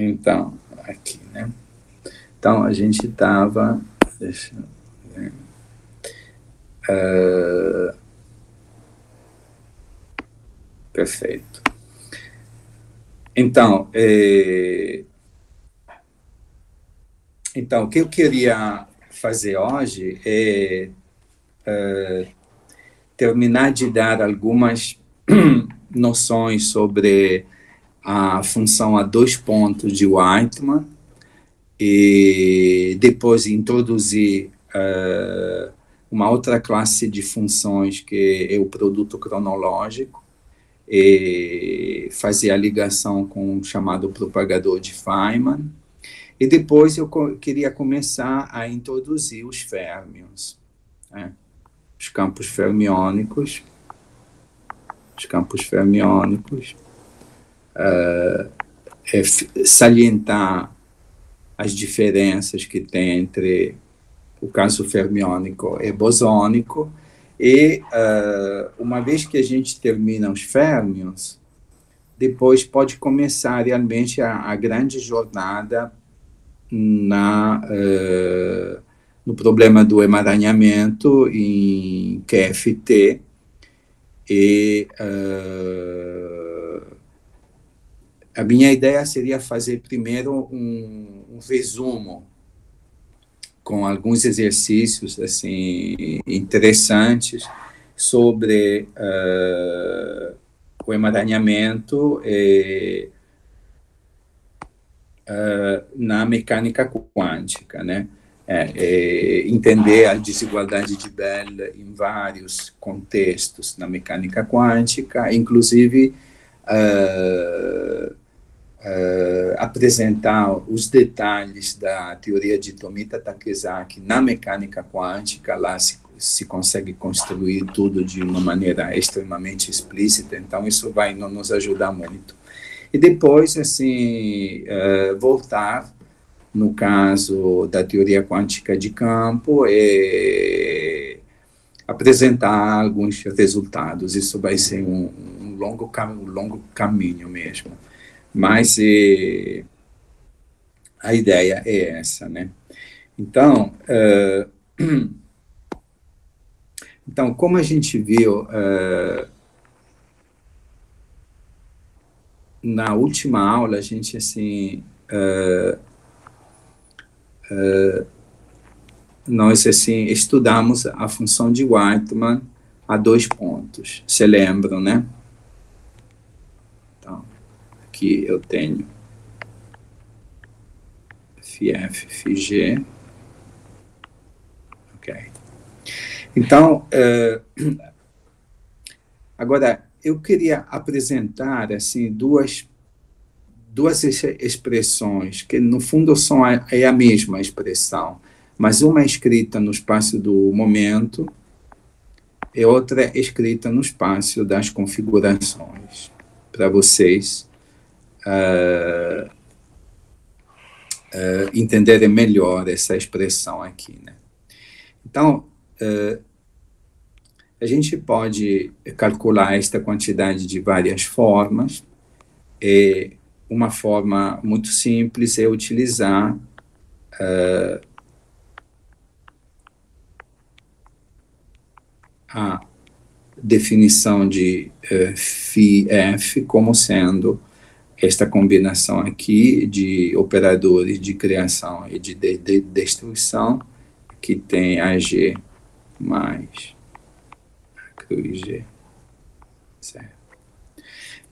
Então, aqui, né? Então, a gente estava... Deixa eu ver. Perfeito. Então, o que eu queria fazer hoje é terminar de dar algumas noções sobre a função a dois pontos de Weitmann e depois introduzir uma outra classe de funções que é o produto cronológico e fazer a ligação com o chamado propagador de Feynman. E depois eu queria começar a introduzir os férmions, né? Os campos fermiônicos, salientar as diferenças que tem entre o caso fermiônico e bosônico, e uma vez que a gente termina os férmions, depois pode começar realmente a grande jornada no problema do emaranhamento em QFT, e a minha ideia seria fazer primeiro um resumo com alguns exercícios assim interessantes sobre o emaranhamento na mecânica quântica, né? Entender a desigualdade de Bell em vários contextos na mecânica quântica, inclusive apresentar os detalhes da teoria de Tomita Takezaki na mecânica quântica. Lá se consegue construir tudo de uma maneira extremamente explícita, então isso vai nos ajudar muito. E depois, assim, voltar, no caso da teoria quântica de campo, e apresentar alguns resultados. Isso vai ser um longo caminho mesmo. Mas a ideia é essa, né? Então, como a gente viu na última aula, a gente assim nós assim estudamos a função de Weitmann a dois pontos. Se lembram, né? Então, aqui eu tenho FF, FG. Ok. Então, agora, eu queria apresentar assim duas expressões que, no fundo, é a mesma expressão, mas uma é escrita no espaço do momento e outra é escrita no espaço das configurações, para vocês entenderem melhor essa expressão aqui, né? Então, a gente pode calcular esta quantidade de várias formas, e uma forma muito simples é utilizar a definição de φf como sendo esta combinação aqui de operadores de criação e de destruição, que tem AG mais a cruz G. Certo?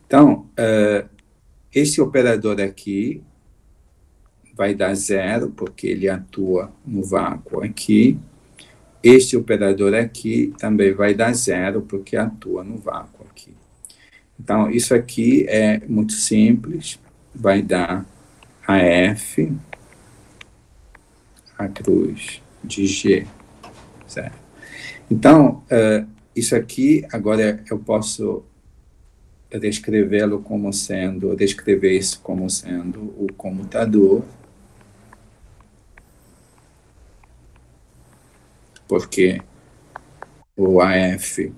Então, esse operador aqui vai dar zero, porque ele atua no vácuo aqui. Este operador aqui também vai dar zero, porque atua no vácuo aqui. Então, isso aqui é muito simples, vai dar a F, a cruz de G, certo? Então, isso aqui, agora eu posso descrever isso como sendo o comutador, porque o AF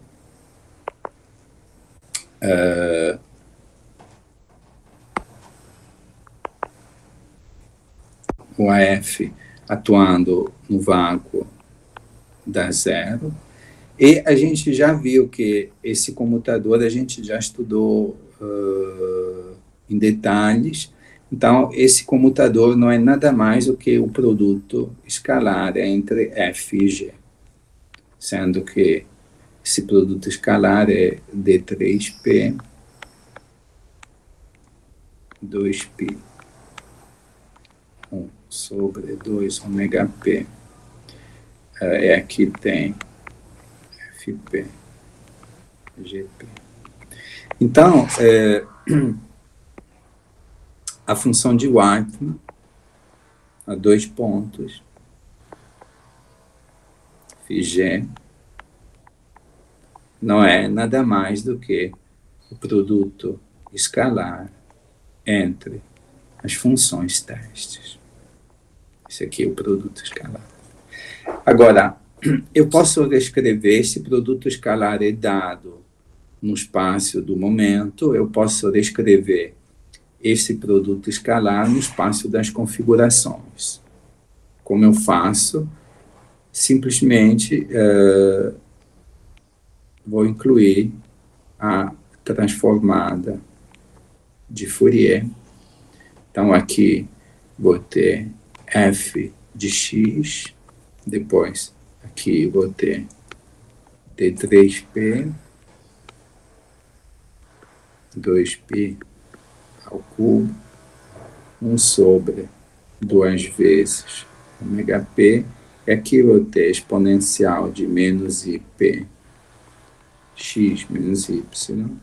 o AF atuando no vácuo dá zero. E a gente já viu que esse comutador a gente já estudou em detalhes. Então, esse comutador não é nada mais do que o produto escalar entre F e G, sendo que esse produto escalar é D3P 2π 1 sobre 2 ômega P. E aqui tem FP, GP. Então, a função de Weitmann, a 2 pontos, φg, não é nada mais do que o produto escalar entre as funções testes. Esse aqui é o produto escalar. Agora, eu posso reescrever esse produto escalar é dado no espaço do momento, eu posso reescrever esse produto escalar no espaço das configurações. Como eu faço? Simplesmente vou incluir a transformada de Fourier. Então, aqui vou ter f de x, depois aqui vou ter d3p 2π ao cubo, 1 sobre 2 vezes ômega p, e aqui vou ter exponencial de menos ip x menos y.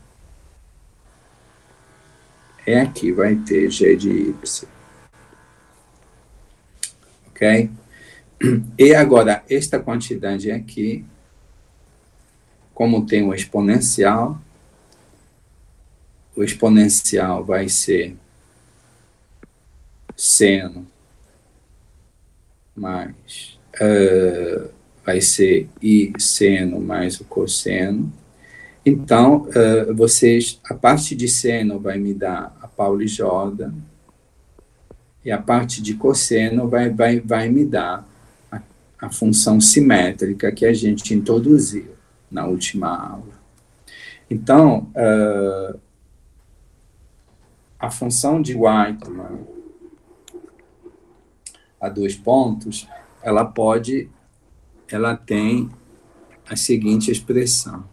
E aqui vai ter g de y. Ok? E agora, esta quantidade aqui, como tem um exponencial, o exponencial vai ser seno mais, vai ser i seno mais o cosseno. Então, a parte de seno vai me dar a Pauli-Jordan, e a parte de cosseno vai me dar a função simétrica que a gente introduziu na última aula. Então, a função de Weitmann a 2 pontos, ela tem a seguinte expressão: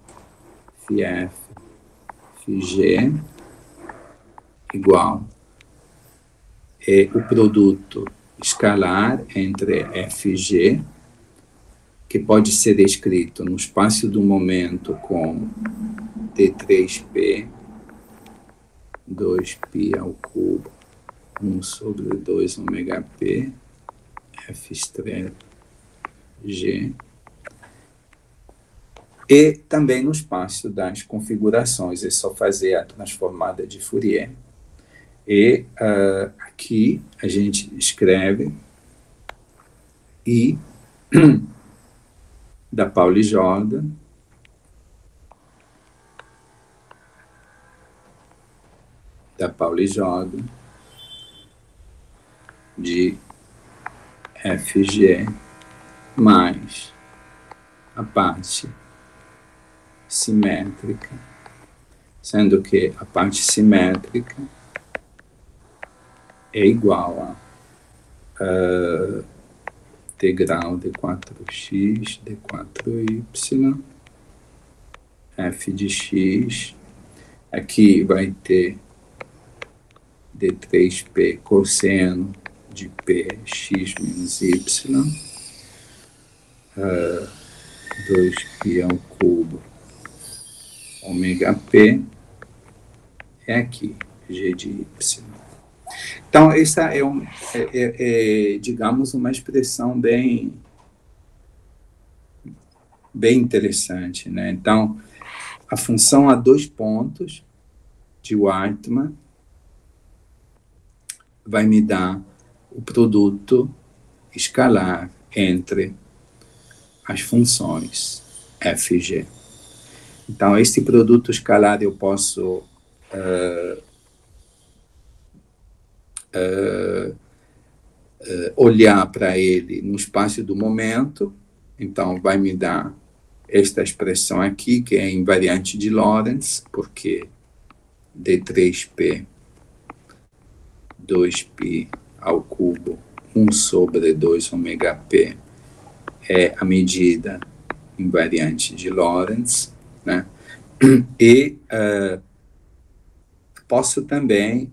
φf, φg igual o produto escalar entre fg, que pode ser escrito no espaço do momento como d3p 2π ao cubo 1 sobre 2 ômega p f estrela g, e também no espaço das configurações, é só fazer a transformada de Fourier. E aqui a gente escreve I da Pauli-Jordan de FG mais a parte simétrica, sendo que a parte simétrica é igual a integral d4x, d4y, f de x, aqui vai ter d3p cosseno de px menos y, 2π ao cubo ômega p, é aqui g de y. Então, essa digamos, uma expressão bem interessante, né? Então, a função a 2 pontos de Weitmann vai me dar o produto escalar entre as funções f e g. Então, este produto escalar eu posso olhar para ele no espaço do momento, então vai me dar esta expressão aqui, que é invariante de Lorentz, porque D3P 2π ao cubo 1 sobre 2 ômega P é a medida invariante de Lorentz, né? E posso também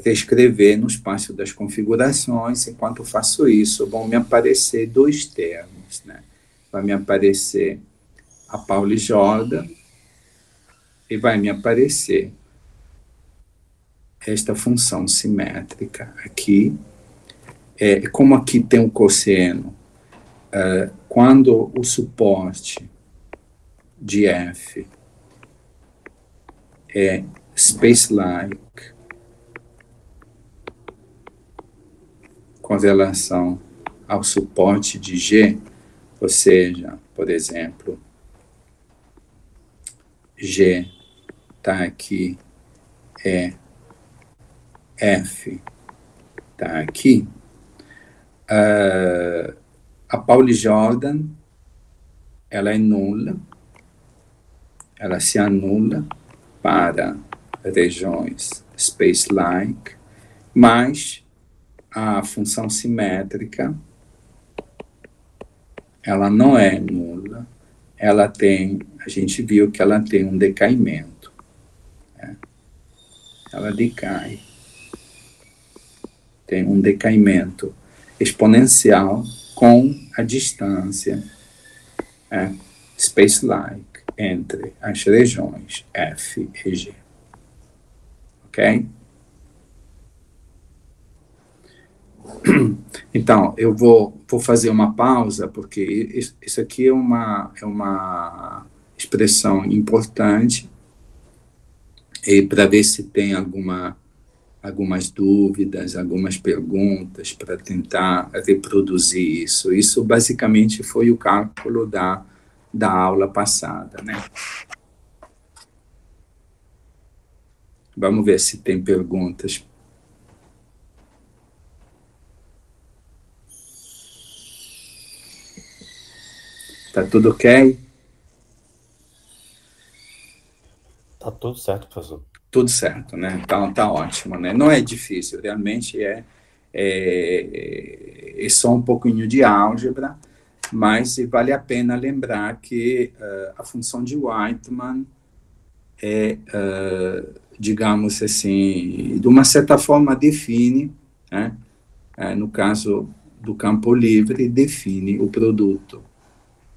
reescrever no espaço das configurações. Enquanto faço isso, vão me aparecer dois termos, né? Vai me aparecer a Pauli Jordan e vai me aparecer esta função simétrica aqui. Como aqui tem um cosseno, quando o suporte de F é space-like com relação ao suporte de G, ou seja, por exemplo, G está aqui, F está aqui, a Pauli Jordan, ela é nula, ela se anula para regiões space-like, mas a função simétrica, ela não é nula, ela tem, a gente viu que ela tem um decaimento, né? Ela decai, tem um decaimento exponencial com a distância space-like entre as regiões F e G. Ok? Então, eu vou fazer uma pausa, porque isso aqui é uma expressão importante, e para ver se tem algumas dúvidas, algumas perguntas, para tentar reproduzir isso. Isso, basicamente, foi o cálculo da aula passada, né? Vamos ver se tem perguntas. Tá tudo ok? Tá tudo certo, professor. Tudo certo, né? Então, tá ótimo, né? Não é difícil, realmente é só um pouquinho de álgebra, mas vale a pena lembrar que a função de Weitmann digamos assim, de uma certa forma define, né? No caso do campo livre, define o produto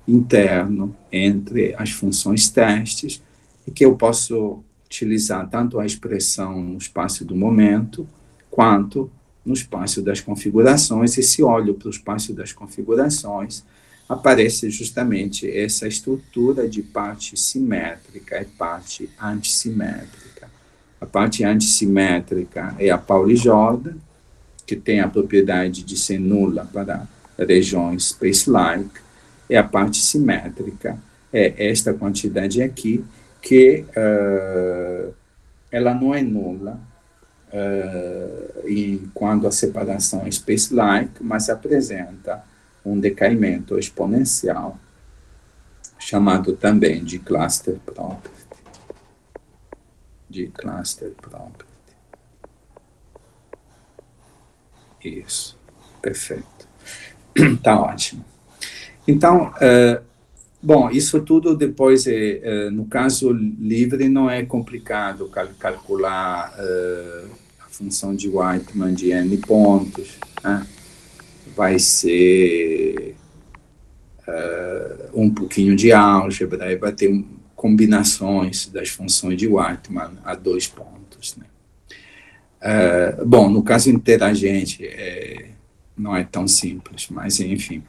interno entre as funções testes, e que eu posso utilizar tanto a expressão no espaço do momento, quanto no espaço das configurações, e se olho para o espaço das configurações, aparece justamente essa estrutura de parte simétrica e parte antissimétrica. A parte antissimétrica é a Pauli Jordan, que tem a propriedade de ser nula para regiões space-like, e a parte simétrica é esta quantidade aqui, que ela não é nula quando a separação é space-like, mas apresenta um decaimento exponencial, chamado também de cluster property. Isso, perfeito. Tá ótimo. Então, bom, isso tudo depois, no caso livre, não é complicado calcular a função de Weitmann de n pontos, né? Vai ser um pouquinho de álgebra, e vai ter combinações das funções de Weitmann a 2 pontos, né? Bom, no caso interagente, não é tão simples, mas enfim.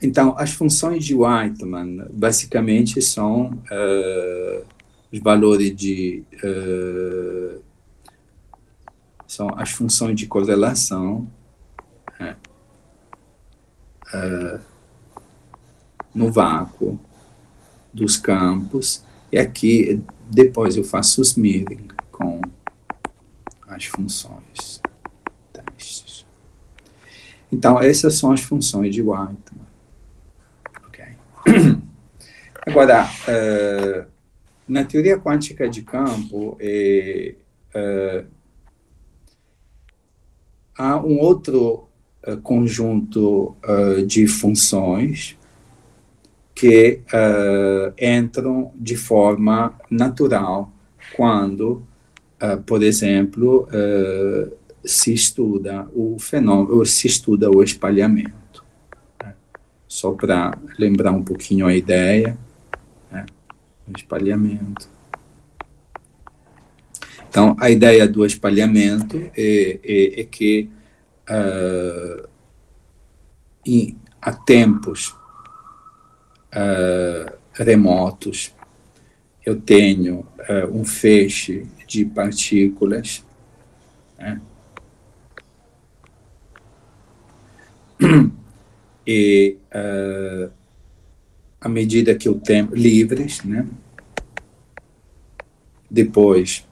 Então, as funções de Weitmann, basicamente, são os valores de... são as funções de correlação no vácuo dos campos, e aqui depois eu faço o smearing com as funções testes. Então, essas são as funções de Whiteman. Okay. Agora, na teoria quântica de campo, há um outro conjunto de funções que entram de forma natural quando, por exemplo, se estuda o fenômeno, se estuda o espalhamento. Né? Só para lembrar um pouquinho a ideia, né? O espalhamento. Então, a ideia do espalhamento é que há tempos remotos, eu tenho um feixe de partículas, né? E à medida que o tempo livres, né? Depois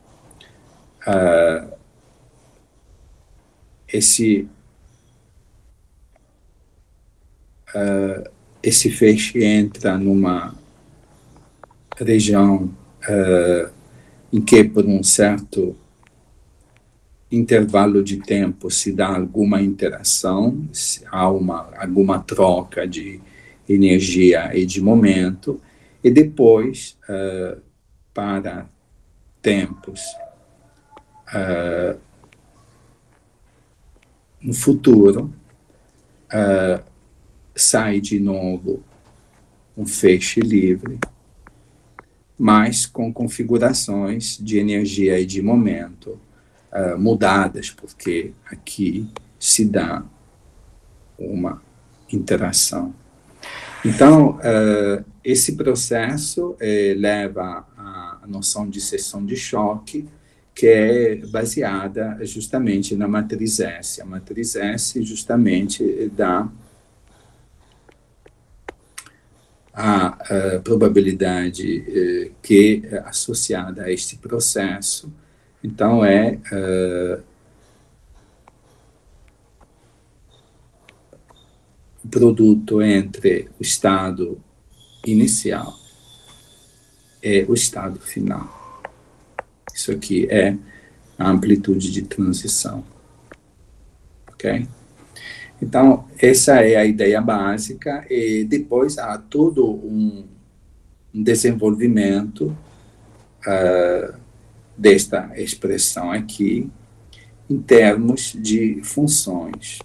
esse feixe entra numa região em que, por um certo intervalo de tempo, se dá alguma interação, há alguma troca de energia e de momento, e depois, para tempos no futuro, sai de novo um feixe livre, mas com configurações de energia e de momento mudadas, porque aqui se dá uma interação. Então, esse processo leva à noção de seção de choque, que é baseada justamente na matriz S. A matriz S justamente dá a probabilidade que é associada a este processo. Então, o produto entre o estado inicial e o estado final. Isso aqui é a amplitude de transição. Ok? Então, essa é a ideia básica, e depois há todo um desenvolvimento desta expressão aqui em termos de funções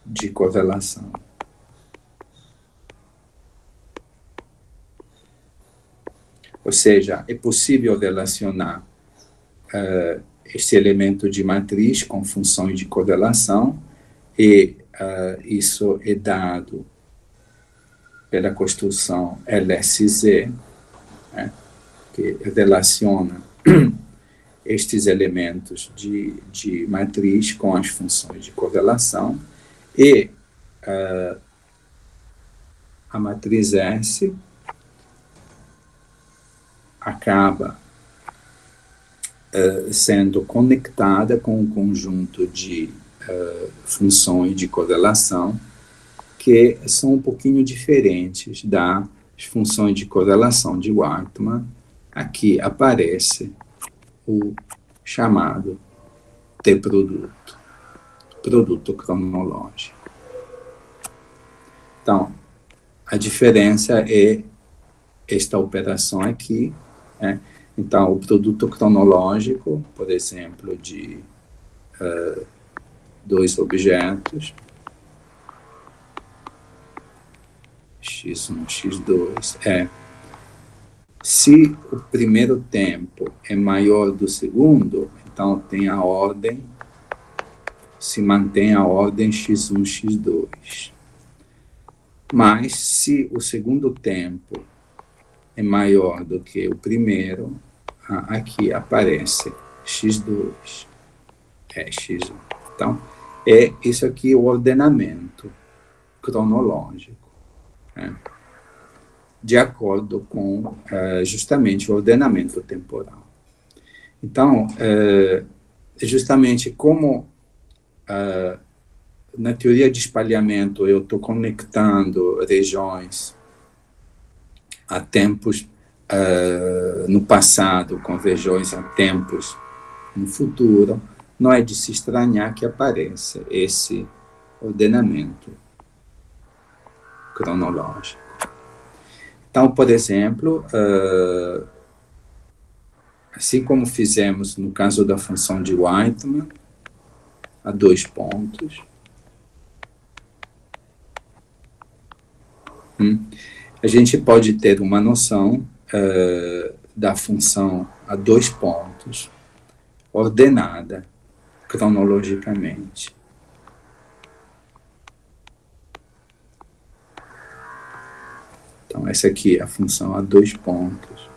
de correlação. Ou seja, é possível relacionar este elemento de matriz com funções de correlação, e isso é dado pela construção LSZ, né, que relaciona estes elementos de matriz com as funções de correlação, e a matriz S acaba sendo conectada com um conjunto de funções de correlação que são um pouquinho diferentes das funções de correlação de Whiteman. Aqui aparece o chamado T-produto, produto cronológico. Então, a diferença é esta operação aqui, né? Então, o produto cronológico, por exemplo, de dois objetos, x1, x2, se o primeiro tempo é maior do segundo, então tem a ordem, se mantém a ordem x1, x2. Mas, se o segundo tempo é maior do que o primeiro, aqui aparece x2, x1. Então, isso aqui o ordenamento cronológico. Né? de acordo com justamente o ordenamento temporal. Então, justamente como na teoria de espalhamento eu estou conectando regiões a tempos no passado com regiões a tempos no futuro, não é de se estranhar que apareça esse ordenamento cronológico. Então, por exemplo, assim como fizemos no caso da função de Weitmann, a 2 pontos, a gente pode ter uma noção da função a 2 pontos, ordenada cronologicamente. Então, essa aqui é a função a 2 pontos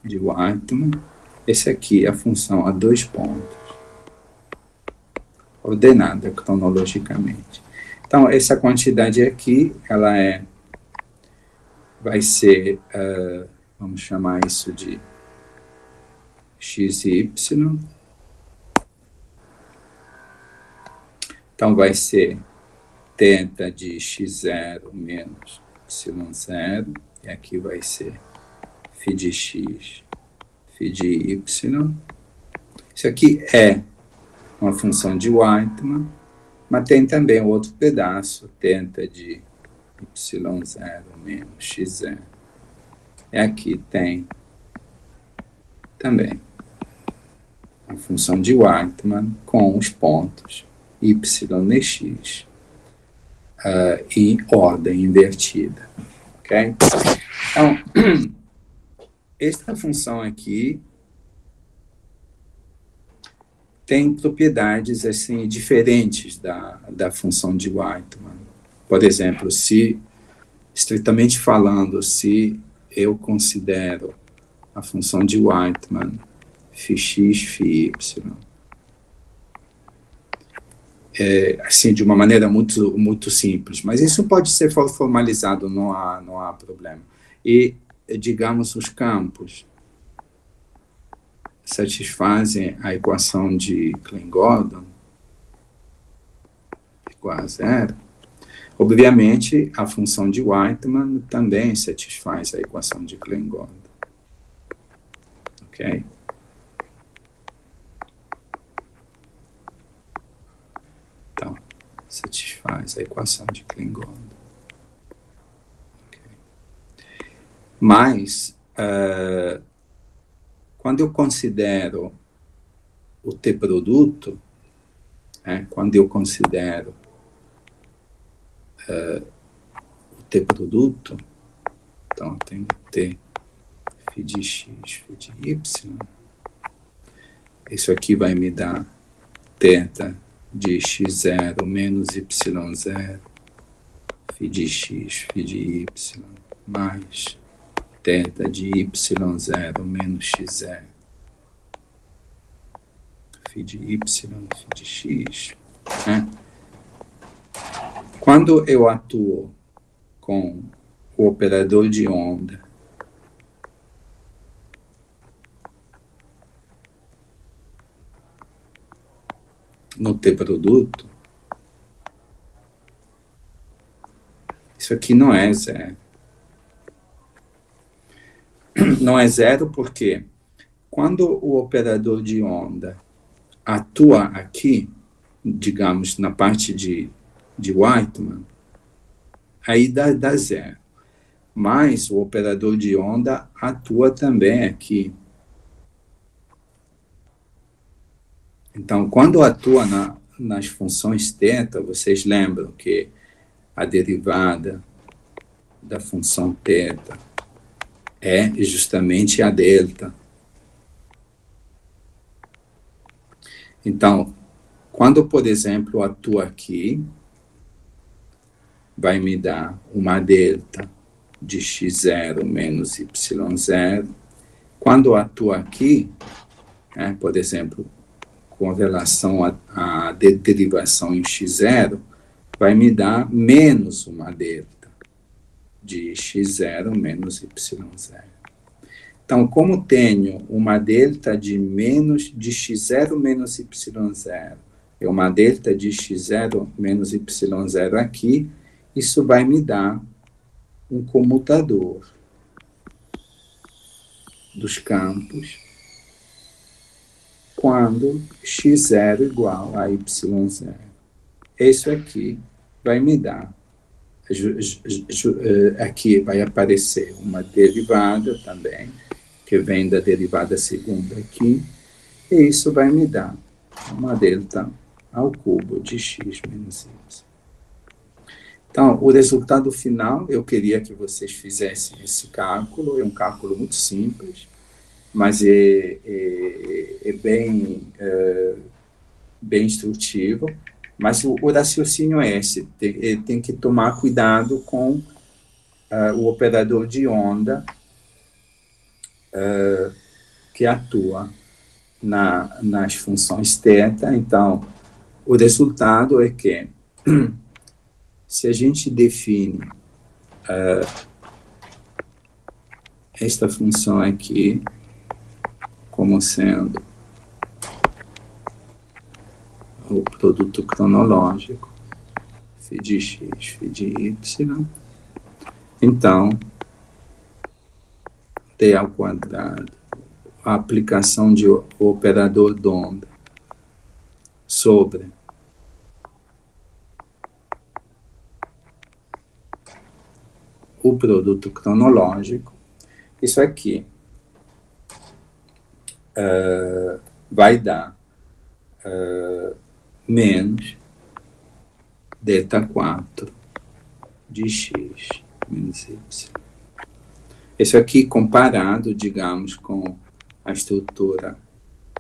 de Weitmann. Esse aqui é a função a 2 pontos, ordenada cronologicamente. Então, essa quantidade aqui, ela vai ser, vamos chamar isso de x e y. Então, vai ser θ de x0 menos y0, e aqui vai ser φ de x, φ de y. Isso aqui é uma função de Weitmann, mas tem também outro pedaço, θ de y0 menos x0. E aqui tem também a função de Weitmann com os pontos y e x em ordem invertida. Ok? Então, esta função aqui tem propriedades assim, diferentes da função de Weitmann. Por exemplo, estritamente falando, se eu considero a função de Weitmann φx, φy, assim, de uma maneira muito, muito simples, mas isso pode ser formalizado, não há problema. E, digamos, os campos satisfazem a equação de Klein-Gordon igual a 0. Obviamente, a função de Weitmann também satisfaz a equação de Klein-Gordon. Ok? Então, satisfaz a equação de Klein-Gordon. Okay. Mas, quando eu considero o T-produto, quando eu considero o T-produto, então eu tenho T φ de x, φ de y, isso aqui vai me dar θ de x0 menos y0, φ de x, φ de y, mais θ de y0 menos x0, φ de y, φ de x. Quando eu atuo com o operador de onda no T-produto, isso aqui não é 0. Não é 0 porque quando o operador de onda atua aqui, digamos, na parte de Weitmann, aí dá 0. Mas o operador de onda atua também aqui. Então, quando atua nas funções θ, vocês lembram que a derivada da função θ é justamente a delta. Então, quando, por exemplo, atua aqui, vai me dar uma delta de x0 menos y0. Quando atua aqui, por exemplo, com relação à derivação em x0, vai me dar menos uma delta. de x0 menos y0. Então, como tenho uma delta de menos de x0 menos y0 e uma delta de x0 menos y0 aqui, isso vai me dar um comutador dos campos quando x0 igual a y0. Isso aqui vai me dar, aqui vai aparecer uma derivada também, que vem da derivada segunda aqui, e isso vai me dar uma delta ao cubo de x menos y. Então, o resultado final, eu queria que vocês fizessem esse cálculo, é um cálculo muito simples, mas é bem instrutivo, mas o raciocínio é esse, tem que tomar cuidado com o operador de onda que atua nas funções θ. Então, o resultado é que, se a gente define esta função aqui como sendo o produto cronológico, φ de x, φ de y, então, t ao quadrado, a aplicação de operador de onda sobre o produto cronológico, isso aqui vai dar menos ΔH4 de x menos y. Isso aqui comparado, digamos, com a estrutura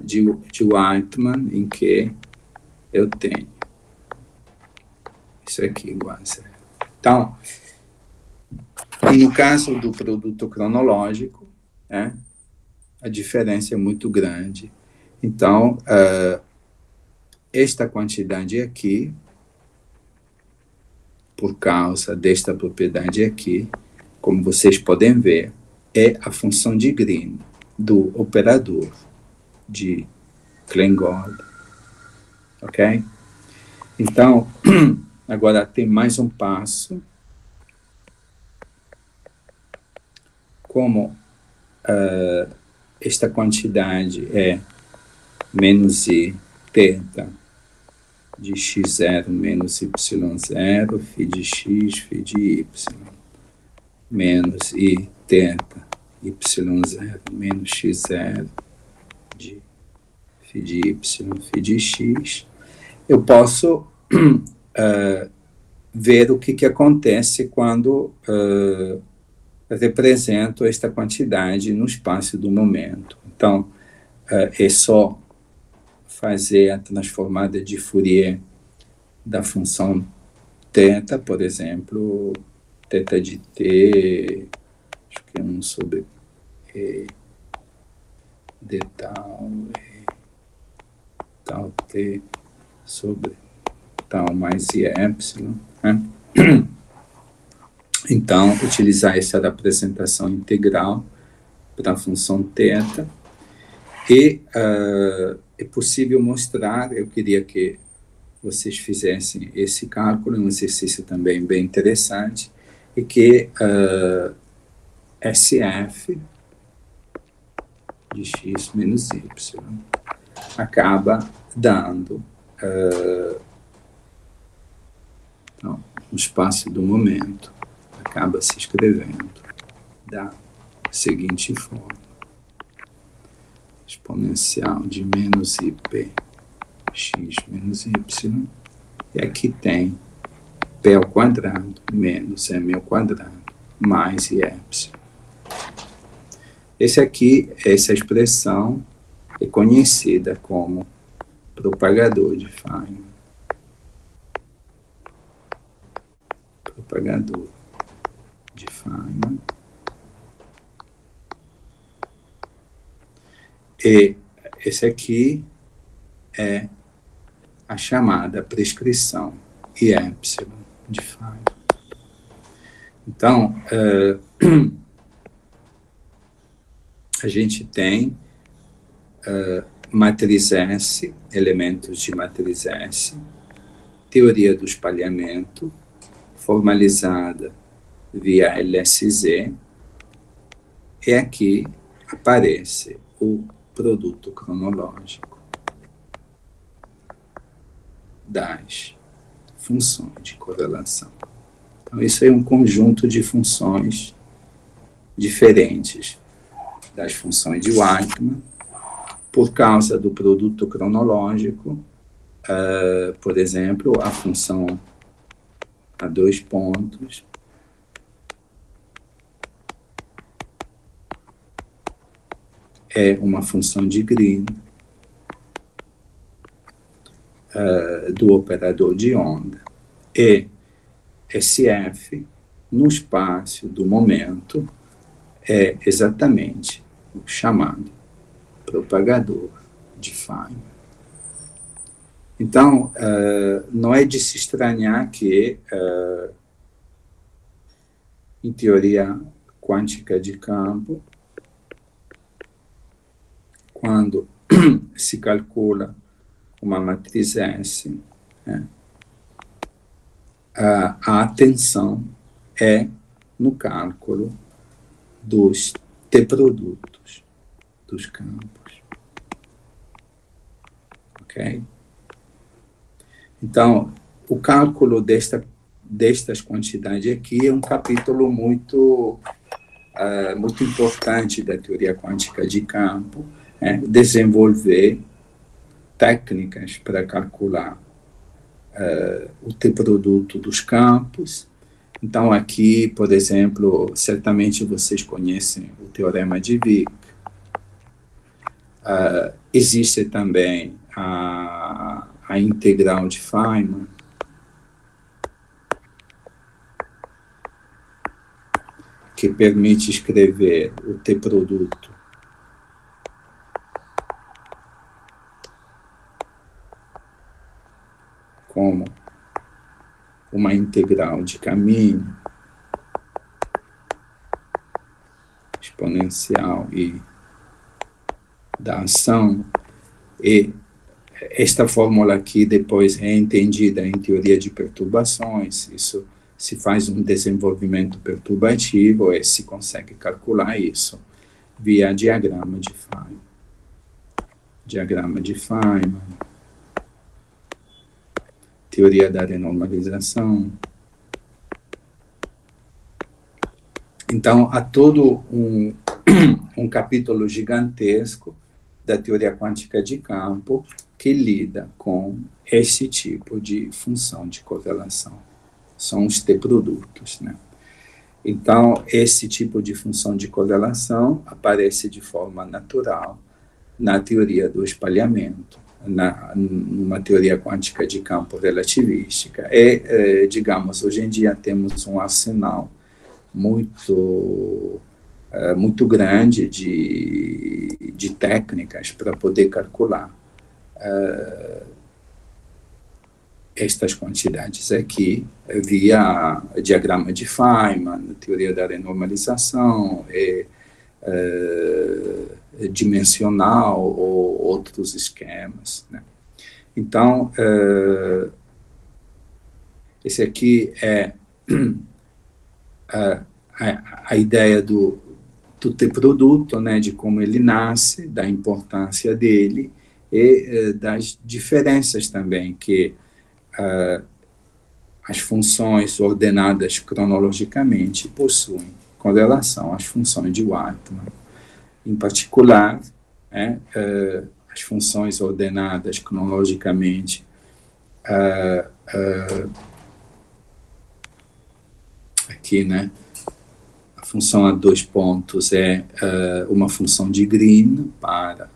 de Weitmann, em que eu tenho isso aqui igual a zero. Então, no caso do produto cronológico, né, a diferença é muito grande. Então, esta quantidade aqui, por causa desta propriedade aqui, como vocês podem ver, é a função de Green do operador de Klein-Gordon. Ok? Então, agora tem mais um passo. Como esta quantidade é menos i θ de x0 menos y0, φ de x, φ de y, menos i θ y0 menos x0 de φ de y, φ de x, eu posso ver o que acontece quando represento esta quantidade no espaço do momento. Então, é só fazer a transformada de Fourier da função θ, por exemplo, θ de t, acho que é 1 sobre e de tal, tal t sobre tal mais i epsilon, né? Então, utilizar essa representação integral para a função θ, e é possível mostrar, eu queria que vocês fizessem esse cálculo, é um exercício também bem interessante, e que SF de x menos y acaba dando então, o espaço do momento, acaba se escrevendo da seguinte forma: exponencial de menos ip x menos y, e aqui tem p ao quadrado menos m ao quadrado mais i epsilon. Essa expressão é conhecida como propagador de Feynman. Propagador de Feynman. E esse aqui é a chamada prescrição I epsilon de Feynman. Então, a gente tem matriz S, elementos de matriz S, teoria do espalhamento, formalizada via LSZ, e aqui aparece o produto cronológico das funções de correlação. Então, isso é um conjunto de funções diferentes das funções de Weigmann, por causa do produto cronológico, por exemplo, a função a 2 pontos é uma função de Green do operador de onda, e SF, no espaço do momento, é exatamente o chamado propagador de Feynman. Então, não é de se estranhar que, em teoria quântica de campo, quando se calcula uma matriz S, a atenção é no cálculo dos T-produtos dos campos. Ok? Então, o cálculo destas quantidades aqui é um capítulo muito importante da teoria quântica de campo, desenvolver técnicas para calcular o T-produto dos campos. Então, aqui, por exemplo, certamente vocês conhecem o teorema de Wick. Existe também a integral de Feynman, que permite escrever o T-produto como uma integral de caminho exponencial e da ação, e esta fórmula aqui depois é entendida em teoria de perturbações. Isso se faz um desenvolvimento perturbativo e se consegue calcular isso via diagrama de Feynman. Diagrama de Feynman, teoria da renormalização. Então, há todo um capítulo gigantesco da teoria quântica de campo que lida com esse tipo de função de correlação. São os T-produtos, né? Então, esse tipo de função de correlação aparece de forma natural na teoria do espalhamento, numa teoria quântica de campo relativística. E, digamos, hoje em dia temos um arsenal muito grande de técnicas para poder calcular estas quantidades aqui via diagrama de Feynman, teoria da renormalização, dimensional ou outros esquemas, né? Então, esse aqui é a ideia do T-produto, né, de como ele nasce, da importância dele e das diferenças também que as funções ordenadas cronologicamente possuem com relação às funções de Weigmann. Em particular, as funções ordenadas cronologicamente aqui, né, a função a 2 pontos é uma função de Green para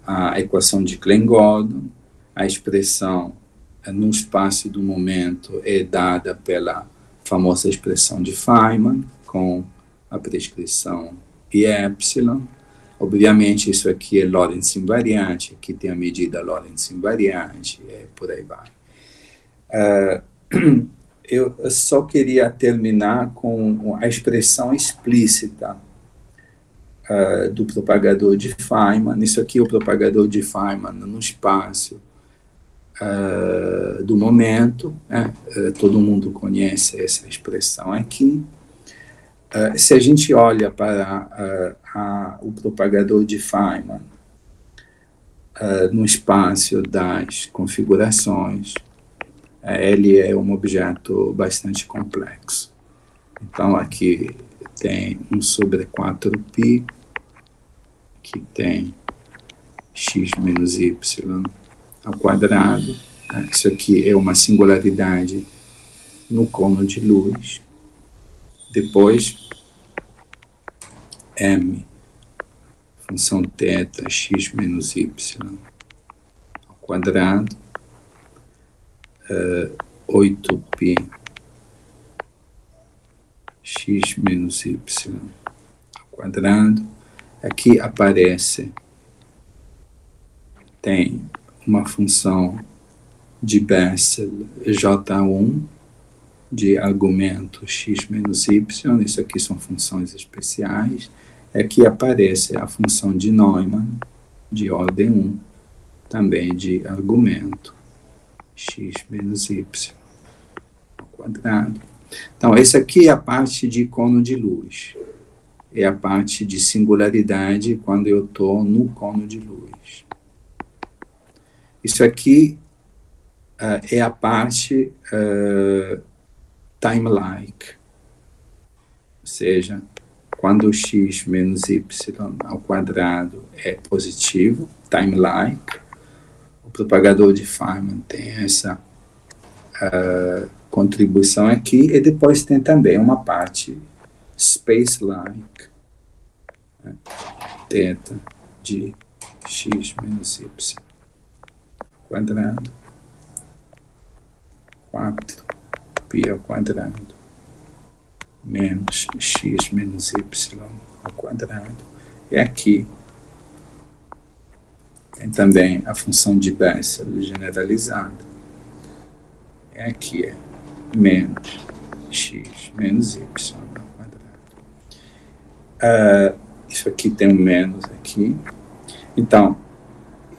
a equação de Klein-Gordon. A expressão no espaço do momento é dada pela famosa expressão de Feynman, com a prescrição I epsilon. Obviamente, isso aqui é Lorentz invariante, aqui tem a medida Lorentz invariante, por aí vai. eu só queria terminar com a expressão explícita do propagador de Feynman. Isso aqui é o propagador de Feynman no espaço do momento, né? Todo mundo conhece essa expressão aqui. Se a gente olha para o propagador de Feynman no espaço das configurações, ele é um objeto bastante complexo. Então, aqui tem 1 sobre 4π, que tem x menos y ao quadrado. Isso aqui é uma singularidade no côno de luz. Depois, m, função θ, x menos y ao quadrado, 8π x menos y ao quadrado. Aqui aparece, tem uma função de Bessel J1 de argumento x menos y. Isso aqui são funções especiais. Aqui aparece a função de Neumann de ordem 1, também de argumento x menos y ao quadrado. Então, essa aqui é a parte de côno de luz. É a parte de singularidade quando eu estou no côno de luz. Isso aqui é a parte time-like. Ou seja, quando o x menos y ao quadrado é positivo, time-like, o propagador de Feynman tem essa contribuição aqui, e depois tem também uma parte space-like, né? θ de x menos y ao quadrado, 4π ao quadrado, menos x menos y ao quadrado. E aqui tem também a função de Bessel generalizada. E aqui é menos x menos y ao quadrado. Isso aqui tem um menos aqui. Então,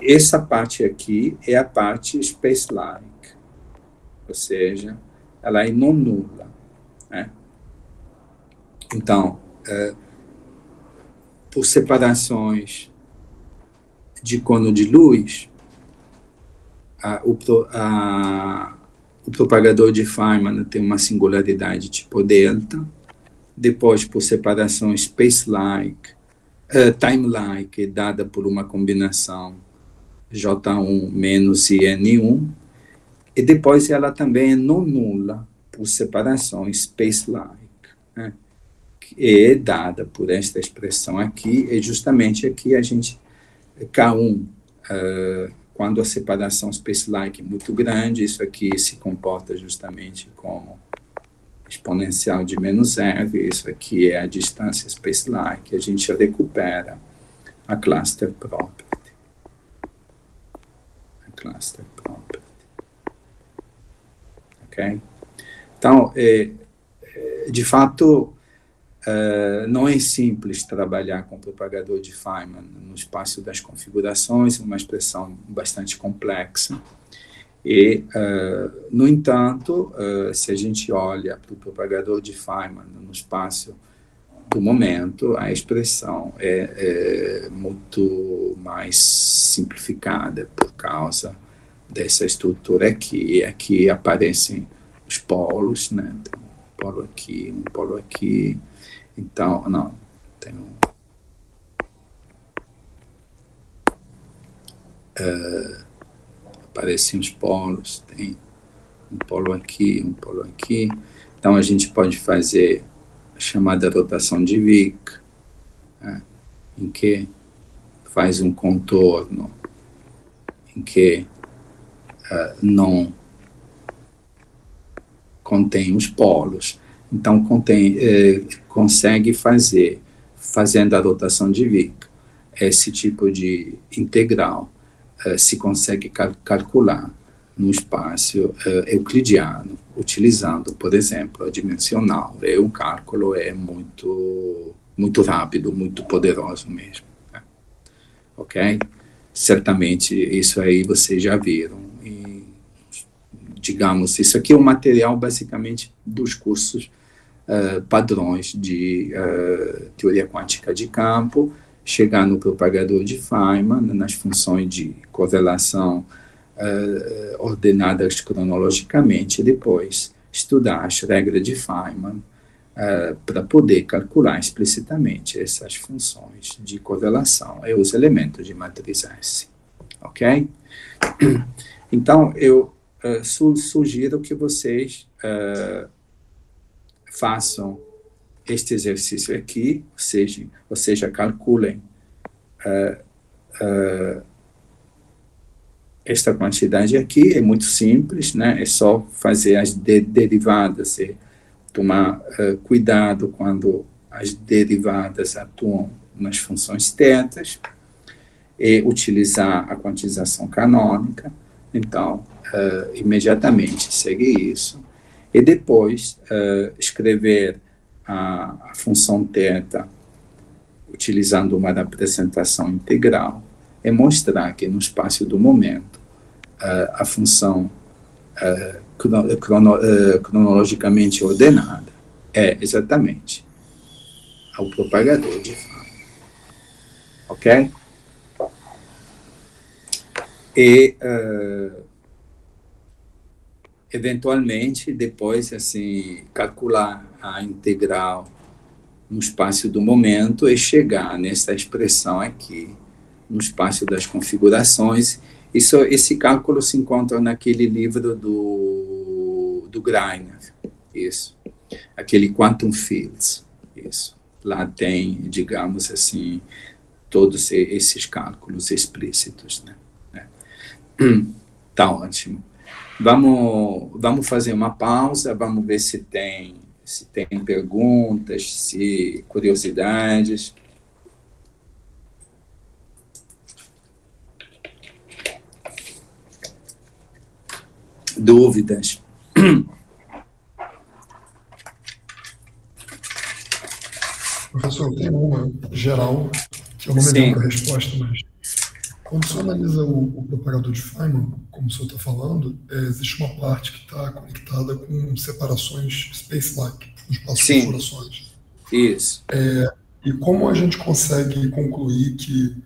essa parte aqui é a parte space-like. Ou seja, ela é não nula, né? Então, por separações de côno de luz, o propagador de Feynman tem uma singularidade tipo delta. Depois, por separação space-like, time-like, dada por uma combinação J1 menos IN1. E depois ela também é não nula por separação space-like, né? Que é dada por esta expressão aqui. E justamente aqui a gente, K1, quando a separação space-like é muito grande, isso aqui se comporta justamente como exponencial de menos zero. Isso aqui é a distância space-like. A gente recupera a cluster property. A cluster property. Ok? Então, de fato, não é simples trabalhar com o propagador de Feynman no espaço das configurações, uma expressão bastante complexa. E, no entanto, se a gente olha para o propagador de Feynman no espaço do momento, a expressão é muito mais simplificada por causa dessa estrutura aqui. E aqui aparecem os polos, né? Tem um polo aqui, um polo aqui. Então, não, tem aparecem os polos, tem um polo aqui, um polo aqui. Então, a gente pode fazer a chamada rotação de Wick, né? Em que faz um contorno, em que não contém os polos. Então, consegue fazer, fazendo a rotação de Wick, esse tipo de integral se consegue calcular no espaço euclidiano, utilizando, por exemplo, a dimensional. O cálculo é muito rápido, muito poderoso mesmo. Né? Ok? Certamente isso aí vocês já viram. E, digamos, isso aqui é o material basicamente dos cursos padrões de teoria quântica de campo, chegar no propagador de Feynman, nas funções de correlação ordenadas cronologicamente, e depois estudar as regras de Feynman para poder calcular explicitamente essas funções de correlação e os elementos de matriz S. Ok? Então, eu sugiro que vocês façam este exercício aqui, ou seja, calculem esta quantidade aqui. É muito simples, né? É só fazer as derivadas e tomar cuidado quando as derivadas atuam nas funções tetas, e utilizar a quantização canônica. Então, imediatamente segue isso, e depois escrever a função θ utilizando uma representação integral e mostrar que no espaço do momento a função cronologicamente ordenada é exatamente o propagador de Feynman. Ok? E eventualmente depois assim calcular a integral no espaço do momento e chegar nessa expressão aqui no espaço das configurações. Esse cálculo se encontra naquele livro do Greiner, isso, aquele Quantum Fields, isso. Lá tem, digamos assim, todos esses cálculos explícitos, né? Tá ótimo. Vamos fazer uma pausa, vamos ver se tem perguntas, se curiosidades. Dúvidas. Professor, tem uma geral, que eu não me lembro a resposta, mas quando você analisa o propagador de Feynman, como o senhor está falando, existe uma parte que está conectada com separações space-like, nos espaços de configurações. Isso. E como a gente consegue concluir que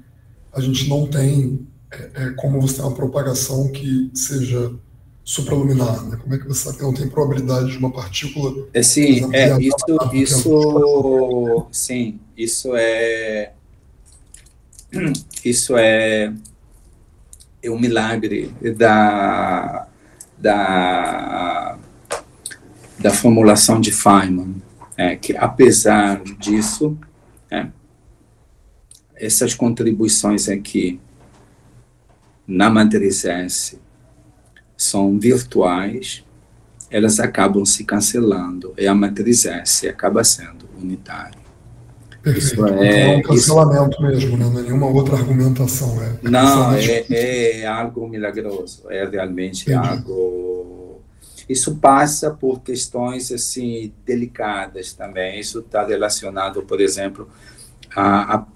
a gente não tem, como você tem uma propagação que seja supraluminar, né? Como é que você sabe que não tem probabilidade de uma partícula... Sim, isso é um milagre da formulação de Feynman, que apesar disso, essas contribuições aqui na matriz S são virtuais, elas acabam se cancelando, e a matriz S acaba sendo unitária. Perfeito. Então é um cancelamento mesmo, né? Não é nenhuma outra argumentação. Não, é algo milagroso, é realmente algo... Isso passa por questões assim, delicadas também. Isso está relacionado, por exemplo, a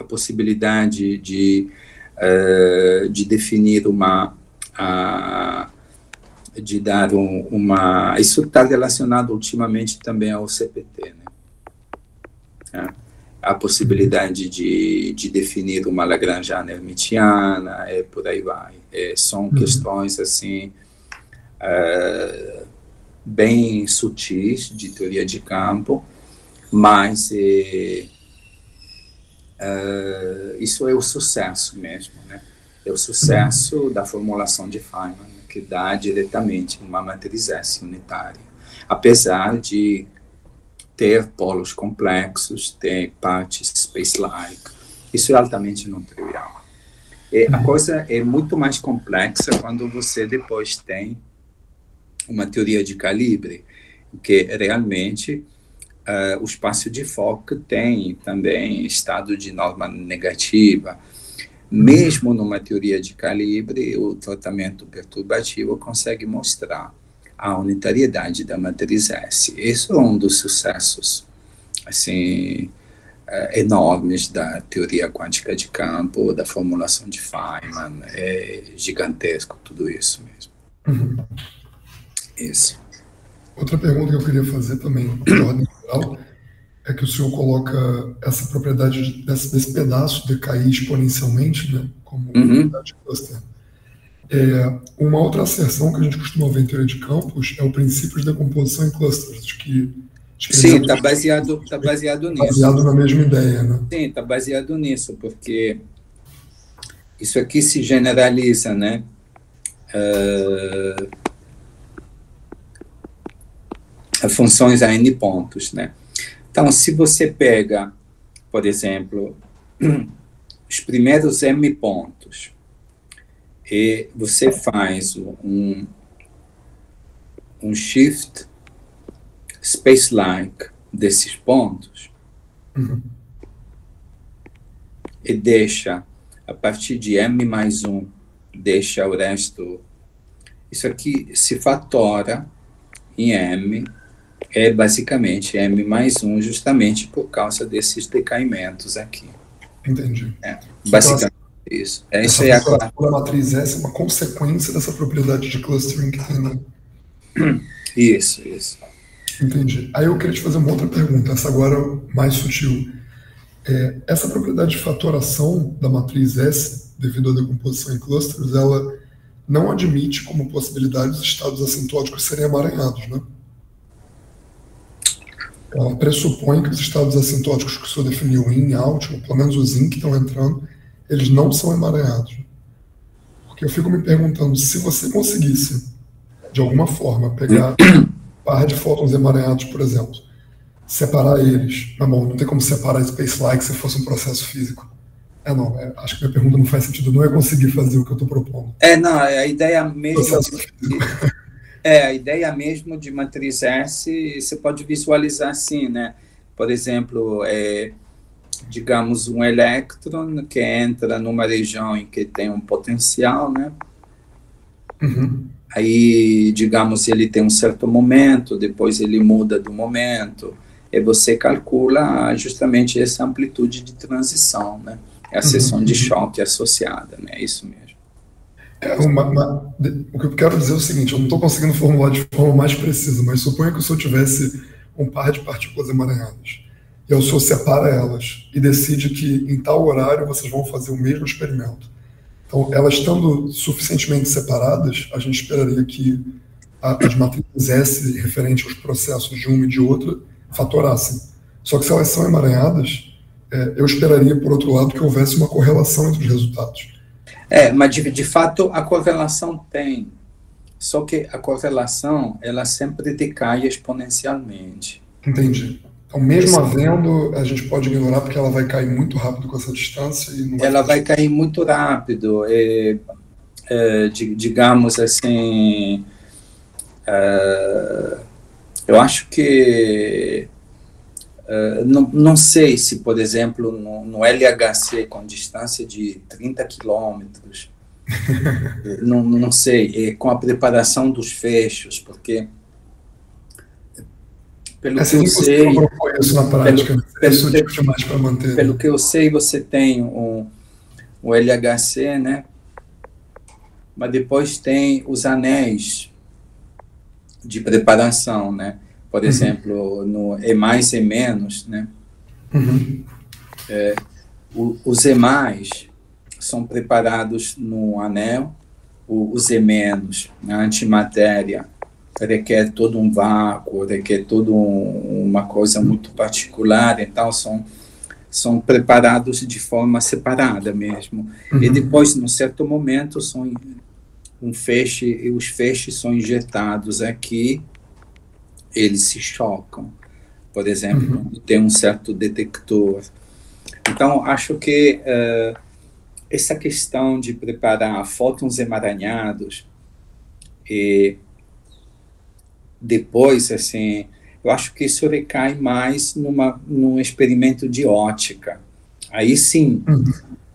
possibilidade de definir de dar uma... Isso está relacionado ultimamente também ao CPT, né? A possibilidade de definir uma Lagrangiana hermitiana, por aí vai. São questões, assim, bem sutis de teoria de campo, mas isso é o sucesso mesmo, né? É o sucesso da formulação de Feynman, que dá diretamente uma matriz S unitária, apesar de ter polos complexos, ter partes space-like. Isso é altamente não trivial. A coisa é muito mais complexa quando você depois tem uma teoria de calibre, que realmente o espaço de Fock tem também estado de norma negativa, Mesmo numa teoria de calibre, o tratamento perturbativo consegue mostrar a unitariedade da matriz S. Esse é um dos sucessos assim, enormes da teoria quântica de campo, da formulação de Feynman. É gigantesco tudo isso mesmo. Isso. Outra pergunta que eu queria fazer também, de ordem geral, é que o senhor coloca essa propriedade desse pedaço decair exponencialmente, né, como propriedade de cluster. Uma outra asserção que a gente costuma ver em teoria de campos é o princípio de decomposição em clusters, sim, está baseado nisso. Baseado na mesma ideia, né? Sim, está baseado nisso, porque isso aqui se generaliza, né? A funções a n pontos, né? Então, se você pega, por exemplo, os primeiros m pontos e você faz um shift space-like desses pontos e deixa, a partir de m mais 1, deixa o resto, isso aqui se fatora em m, é basicamente m mais 1, justamente por causa desses decaimentos aqui. Entendi. Basicamente isso. Essa é a matriz S é uma consequência dessa propriedade de clustering que tem, né? Isso. Entendi. Aí eu queria te fazer uma outra pergunta, essa agora mais sutil. Essa propriedade de fatoração da matriz S, devido à decomposição em clusters, ela não admite como possibilidade os estados assintóticos serem emaranhados, né? Ela pressupõe que os estados assintóticos que o senhor definiu, in, out, ou pelo menos os in que estão entrando, eles não são emaranhados. Porque eu fico me perguntando, se você conseguisse, de alguma forma, pegar barra de fótons emaranhados, por exemplo, separar eles, não tem como separar space-like se fosse um processo físico. Acho que minha pergunta não faz sentido, não é conseguir fazer o que eu estou propondo. A ideia mesmo... A ideia mesmo de matriz S, você pode visualizar assim, né? Por exemplo, digamos, um elétron que entra numa região em que tem um potencial, né? Aí, digamos, ele tem um certo momento, depois ele muda do momento, e você calcula justamente essa amplitude de transição, né? É a seção de choque associada, né? É isso mesmo. O que eu quero dizer é o seguinte, eu não estou conseguindo formular de forma mais precisa, mas suponha que o senhor tivesse um par de partículas emaranhadas, e o senhor separa elas e decide que em tal horário vocês vão fazer o mesmo experimento. Então, elas estando suficientemente separadas, a gente esperaria que as matrizes S referentes aos processos de uma e de outra fatorassem. Só que se elas são emaranhadas, eu esperaria, por outro lado, que houvesse uma correlação entre os resultados. Mas de fato a correlação tem, só que a correlação ela sempre decai exponencialmente. Entendi. Então, mesmo havendo, a gente pode ignorar porque ela vai cair muito rápido com essa distância? Ela vai cair muito rápido. Digamos assim, eu acho que não sei se, por exemplo, no LHC com distância de 30 quilômetros, não sei, com a preparação dos fechos, porque pelo que eu sei, isso na prática, pelo que eu sei, você tem o LHC, né? Mas depois tem os anéis de preparação, né? Por exemplo, no E mais e menos, né? Os E mais são preparados no anel, os E menos, na antimatéria, requer todo um vácuo, requer toda uma coisa muito particular, então são preparados de forma separada mesmo. E depois, num certo momento, são os feixes são injetados aqui, eles se chocam, por exemplo, tem um certo detector. Então, acho que essa questão de preparar fótons emaranhados e depois, assim, eu acho que isso recai mais num experimento de ótica. Aí sim,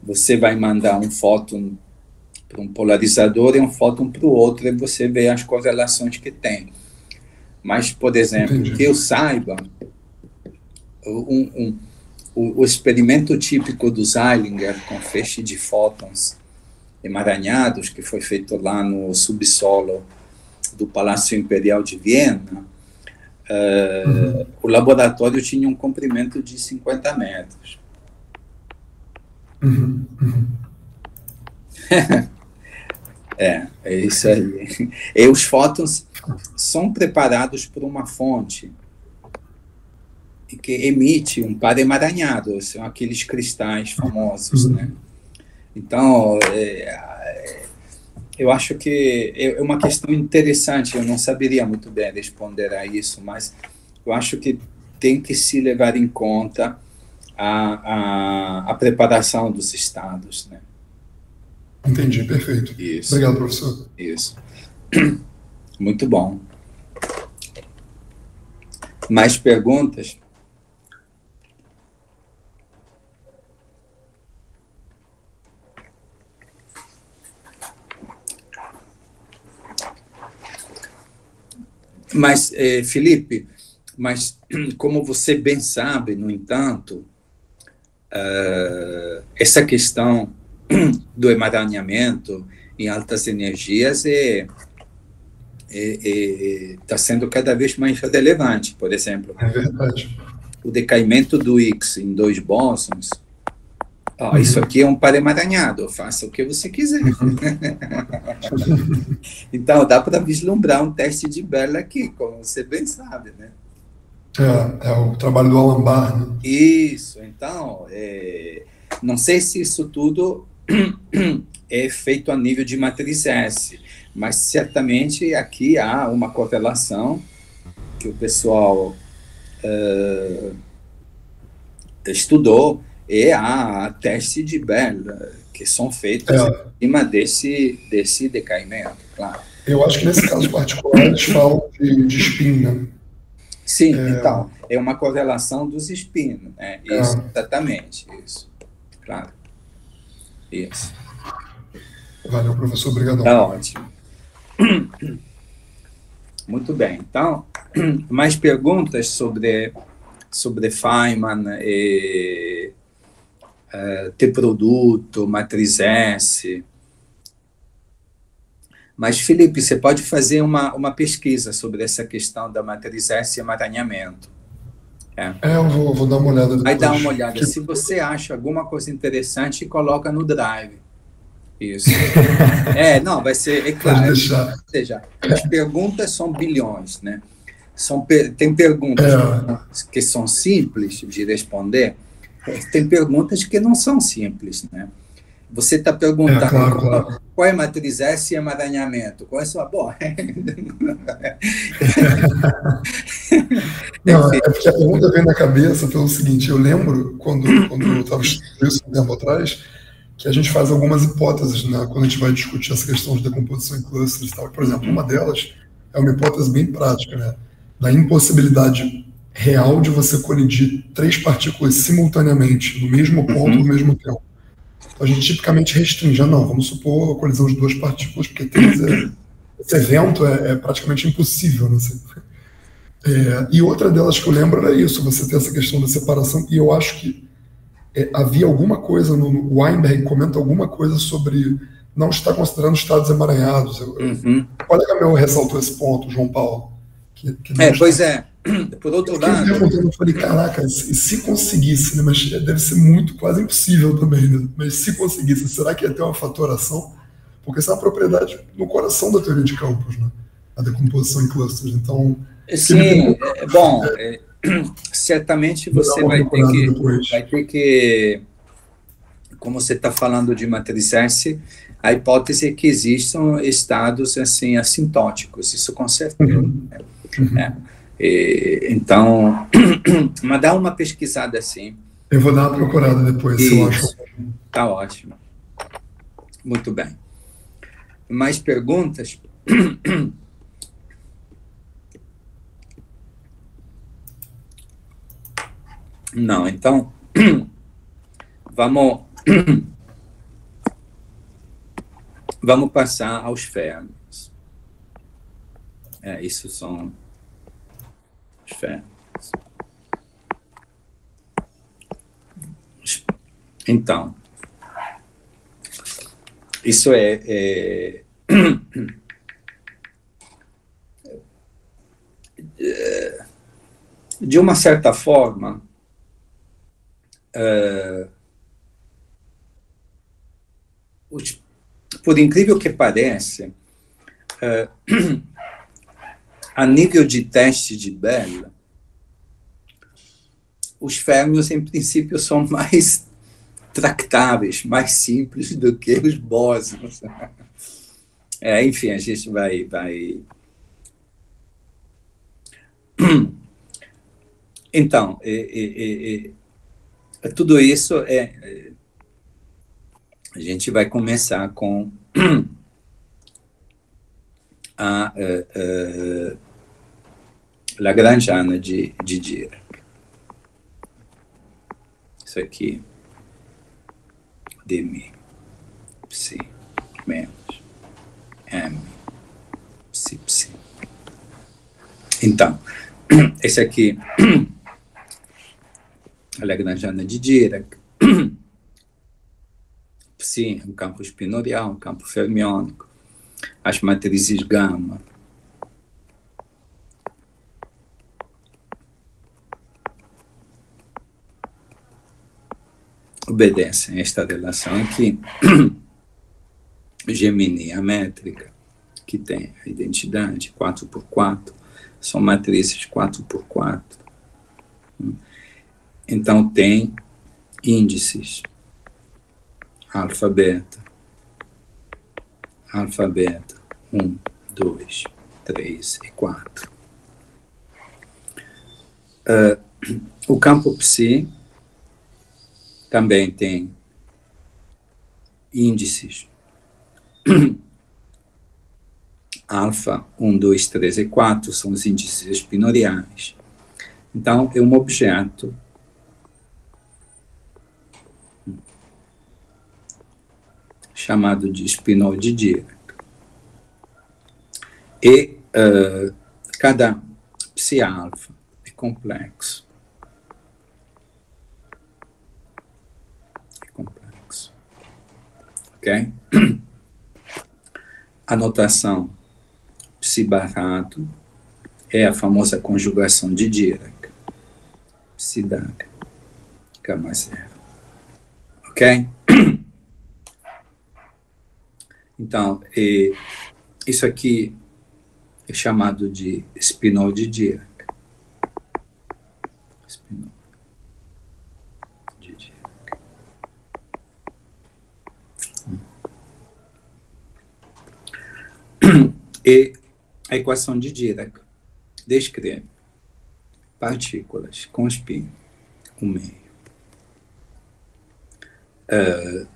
você vai mandar um fóton para um polarizador e um fóton para o outro, e você vê as correlações que tem. Mas, por exemplo, Entendi. que eu saiba, o experimento típico do Zeilinger com feixe de fótons emaranhados, que foi feito lá no subsolo do Palácio Imperial de Viena, o laboratório tinha um comprimento de 50 metros. É isso aí. E os fótons são preparados por uma fonte que emite um par emaranhado, são aqueles cristais famosos, né? Então, eu acho que é uma questão interessante, eu não saberia muito bem responder a isso, mas eu acho que tem que se levar em conta a preparação dos estados, né? Entendi, perfeito. Isso. Obrigado, professor. Isso. Muito bom. Mais perguntas? Mas, Felipe, como você bem sabe, no entanto, essa questão do emaranhamento em altas energias está sendo cada vez mais relevante. Por exemplo, é verdade. O decaimento do Higgs em 2 bósons, isso aqui é um par emaranhado, faça o que você quiser. Então, dá para vislumbrar um teste de Bell aqui, como você bem sabe, né? É o trabalho do Alan Barr, né? Isso, então, não sei se isso tudo é feito a nível de matriz S, mas certamente aqui há uma correlação que o pessoal estudou, e há teste de Bell que são feitos em cima desse decaimento, claro. Eu acho que nesse caso particular eles falam de spin, né? Sim, então, é uma correlação dos spin, né? Isso, exatamente, isso. Claro. Isso. Valeu, professor, obrigado. Tá ótimo. Muito bem. Então, mais perguntas sobre Feynman, T-produto, matriz S. Mas, Felipe, você pode fazer uma pesquisa sobre essa questão da matriz S e emaranhamento. Eu vou dar uma olhada depois. Vai dar uma olhada. Se você acha alguma coisa interessante, coloca no Drive. Isso. Não, vai ser, é claro. Pode deixar. Ou seja, as perguntas são bilhões, né? Tem perguntas que são simples de responder, tem perguntas que não são simples, né? Você está perguntando claro. Qual é a matriz S e emaranhamento? Qual é a sua... Bom, não, é porque a pergunta vem na cabeça pelo seguinte, eu lembro, quando eu estava estudando isso um tempo atrás, que a gente faz algumas hipóteses, né, quando a gente vai discutir essa questão de decomposição em clusters e tal. Por exemplo, uma delas é uma hipótese bem prática, né, da impossibilidade real de você colidir 3 partículas simultaneamente no mesmo ponto, no mesmo tempo. Então, a gente tipicamente restringe, vamos supor a colisão de 2 partículas, porque esse evento é praticamente impossível, né? E outra delas que eu lembro era isso, você ter essa questão da separação, e eu acho que havia alguma coisa, no Weinberg comenta alguma coisa sobre não estar considerando estados emaranhados. O colega meu ressaltou esse ponto, João Paulo. Pois é. Por outro lado... Eu falei, caraca, e se conseguisse, né? Mas deve ser quase impossível também, né? Mas se conseguisse, será que ia ter uma fatoração? Porque essa é uma propriedade no coração da teoria de campos, né? A decomposição em clusters. Então... Sim, bom, certamente você vai ter que, como você está falando de matriz S, a hipótese é que existam estados assim, assintóticos, isso com certeza. Então, mas dá uma pesquisada assim. Eu vou dar uma procurada depois, se eu acho. Tá ótimo. Muito bem. Mais perguntas? Não, então, vamos vamos passar aos férmions. Isso são os férmions. Então, isso de uma certa forma, por incrível que pareça, a nível de teste de Bell, os férmions, em princípio, são mais tractáveis, mais simples do que os bósons. Enfim, a gente vai... Então, tudo isso a gente vai começar com a Lagrangiana de Dirac. Isso aqui, dmi, psi, menos, m, psi, psi. Então, esse aqui, a Lagrangiana de Dirac, psi, um campo espinorial, um campo fermiônico, as matrizes gama, obedecem a esta relação aqui, Gemini métrica, que tem a identidade 4x4, são matrizes 4x4. Então, tem índices alfa, beta, 1, 2, 3 e 4. O campo psi também tem índices alfa, 1, 2, 3 e 4, são os índices espinoriais. Então, é um objeto chamado de espinol de Dirac. E cada psi-alfa é complexo. Ok? A notação psi-barato é a famosa conjugação de Dirac. Psi-dac, gama zero. Ok? Então, isso aqui é chamado de espinol de Dirac. Espinol de Dirac. E a equação de Dirac descreve partículas com spin 1,5.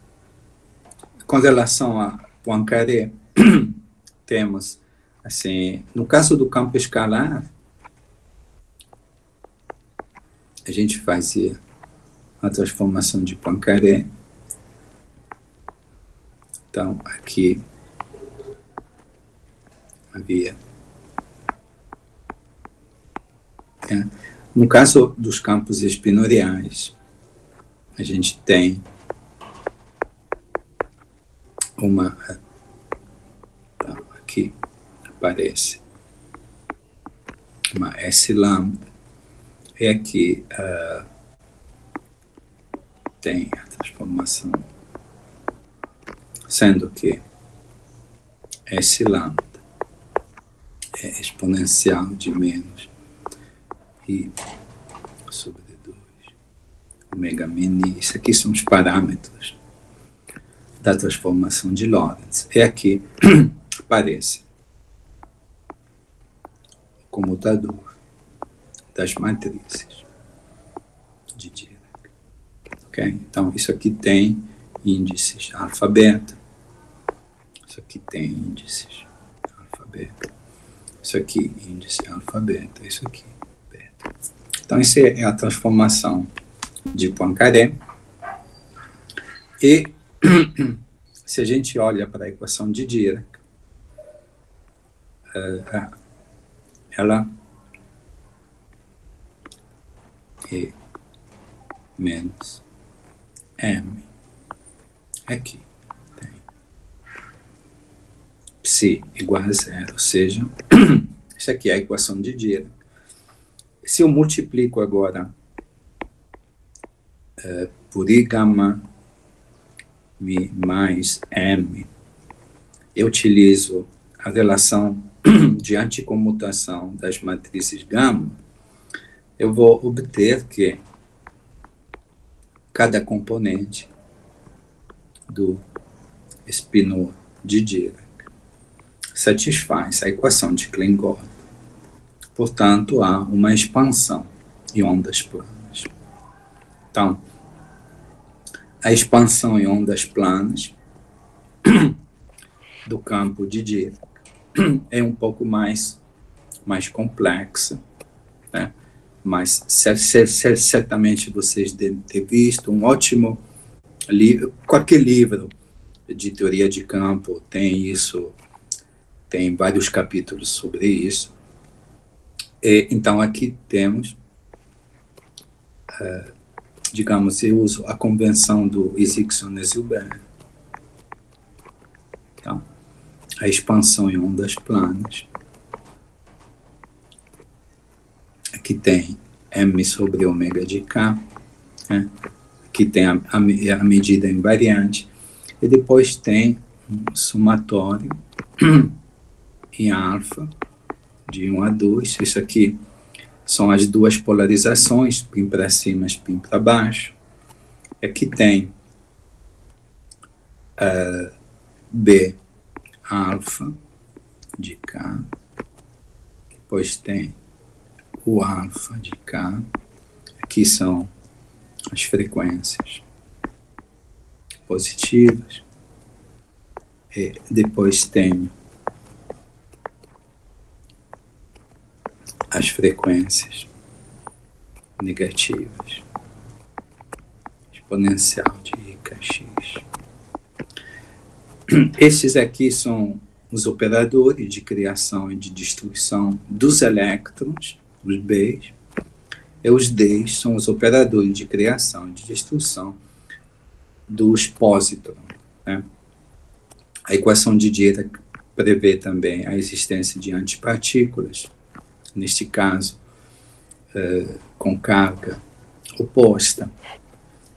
Com relação a Poincaré, temos, assim, no caso do campo escalar, a gente fazia a transformação de Poincaré. Então, aqui havia. No caso dos campos espinoriais, a gente tem uma. Então, aqui aparece uma S lambda, e aqui tem a transformação, sendo que S lambda é exponencial de menos I sobre 2 omega mini. Isso aqui são os parâmetros da transformação de Lorentz. E aqui aparece o comutador das matrizes de Dirac. Ok? Então, isso aqui tem índices alfa, beta. Isso aqui tem índices alfa, beta. Isso aqui, índice alfa, beta. Isso aqui, beta. Então, isso é a transformação de Poincaré. E, se a gente olha para a equação de Dirac, ela E menos M. Aqui tem psi igual a zero, ou seja, isso aqui é a equação de Dirac. Se eu multiplico agora por I gama mi mais M, eu utilizo a relação de anticomutação das matrizes gama, eu vou obter que cada componente do espinor de Dirac satisfaz a equação de Klein-Gordon. Portanto, há uma expansão em ondas planas. Então, a expansão em ondas planas do campo de Dirac é um pouco mais complexa, né? Mas certamente vocês devem ter visto um ótimo livro, qualquer livro de teoria de campo tem isso, tem vários capítulos sobre isso. Então, aqui temos, digamos, eu uso a convenção do Isaacson-Hilbert. Então, a expansão em ondas planas. Aqui tem M sobre ômega de K, né? Aqui tem a medida invariante, e depois tem um somatório em alfa, de 1 a 2. Isso aqui são as duas polarizações, π para cima e π para baixo. Aqui tem B alfa de K, depois tem o alfa de K, aqui são as frequências positivas, e depois tem as frequências negativas, exponencial de kx. Esses aqui são os operadores de criação e de destruição dos elétrons, os B's, e os D's são os operadores de criação e de destruição dos pósitrons, né? A equação de Dirac prevê também a existência de antipartículas, neste caso, com carga oposta.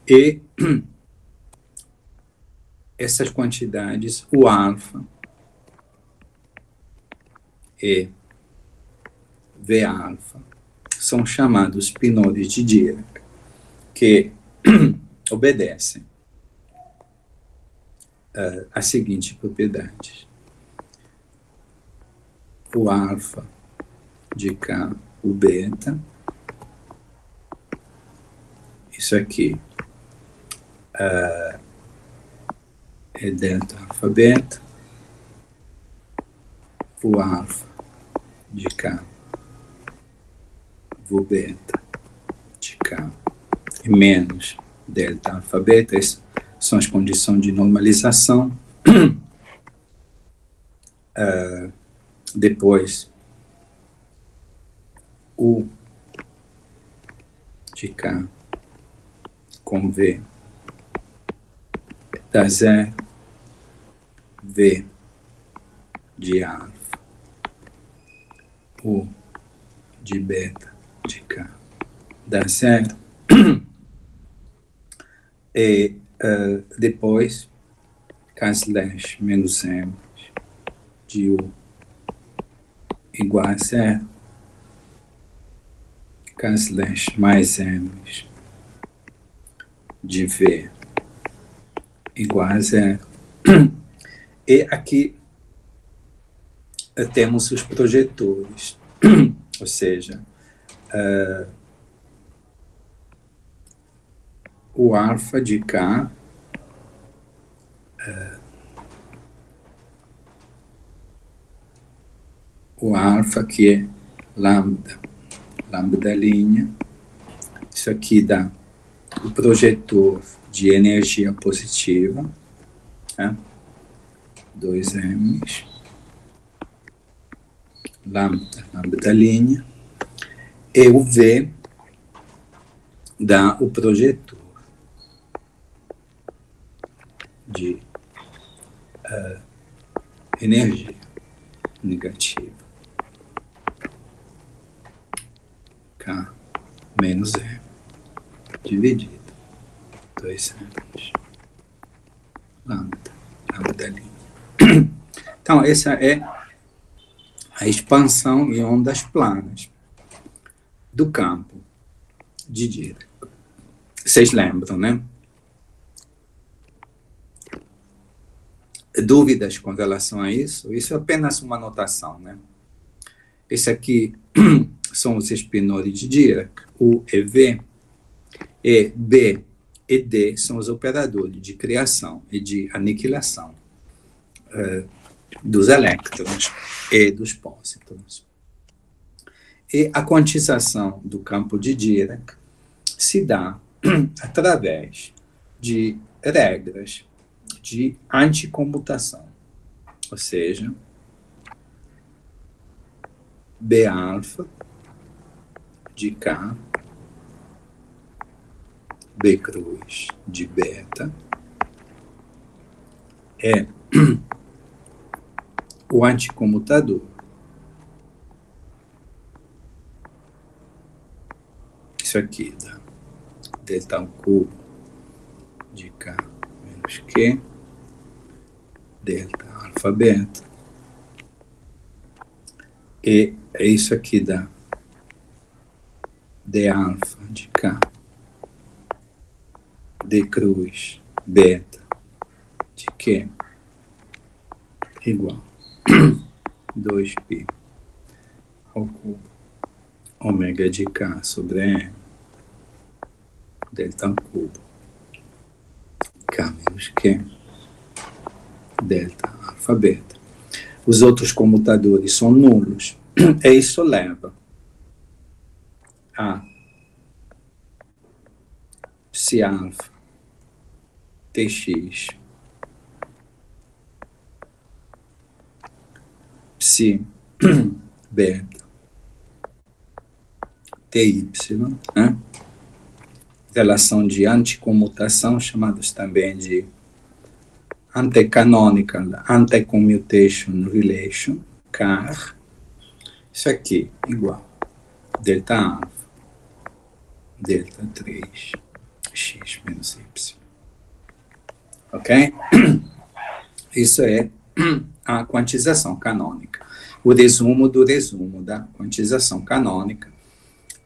E essas quantidades, o alfa e V alfa, são chamados pinores de Dirac, que obedecem às seguintes propriedades. O alfa de K, o beta, isso aqui é delta alfa beta, o alfa de K, o beta de K, e menos delta alfa beta, são as condições de normalização. Depois, U de K com V dá zero, V de alfa, U de beta de K dá zero, e depois K/ menos M de U igual a zero, K/ mais M de V igual a zero. E aqui temos os projetores, ou seja, o alfa de K o alfa que é lambda linha, isso aqui dá o projetor de energia positiva, né? dois M's, lambda linha, e o V dá o projetor de energia negativa. K menos M dividido 2 M's lambda linha. Então, essa é a expansão em ondas planas do campo de Dirac. Vocês lembram, né? Dúvidas com relação a isso? Isso é apenas uma notação, né? Esse aqui são os espinores de Dirac, U e V, e B e D são os operadores de criação e de aniquilação dos elétrons e dos pósitrons. E a quantização do campo de Dirac se dá através de regras de anticomutação, ou seja, B alfa de K, B cruz de beta, é o anticomutador. Isso aqui dá delta ao cubo de K menos Q, delta alfa beta, e isso aqui dá D alfa de K, D cruz beta de Q, igual 2π ao cubo ômega de K sobre M, delta ao cubo K menos Q, delta alfa beta. Os outros comutadores são nulos, e isso leva a psi alfa Tx, psi beta Ty, né? Relação de anticomutação, chamados também de anti-canonical, anti-commutation relation, CAR. Isso aqui, igual, delta alfa, delta 3, x menos y. Ok? Isso é a quantização canônica. O resumo do resumo da quantização canônica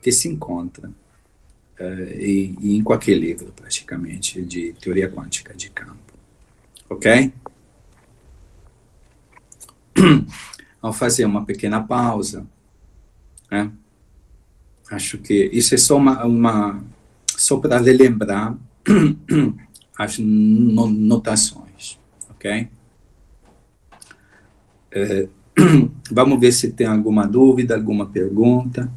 que se encontra em qualquer livro, praticamente, de teoria quântica de campo. Ok? Ao fazer uma pequena pausa, né? Acho que isso é só para relembrar as notações, ok? Vamos ver se tem alguma dúvida, alguma pergunta.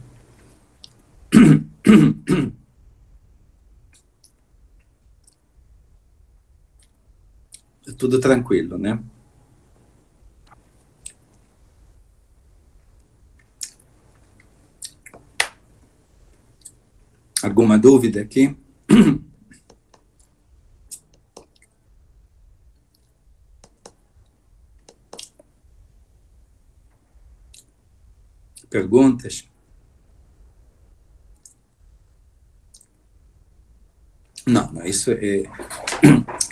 Tudo tranquilo, né? Alguma dúvida aqui? Perguntas? Não, isso é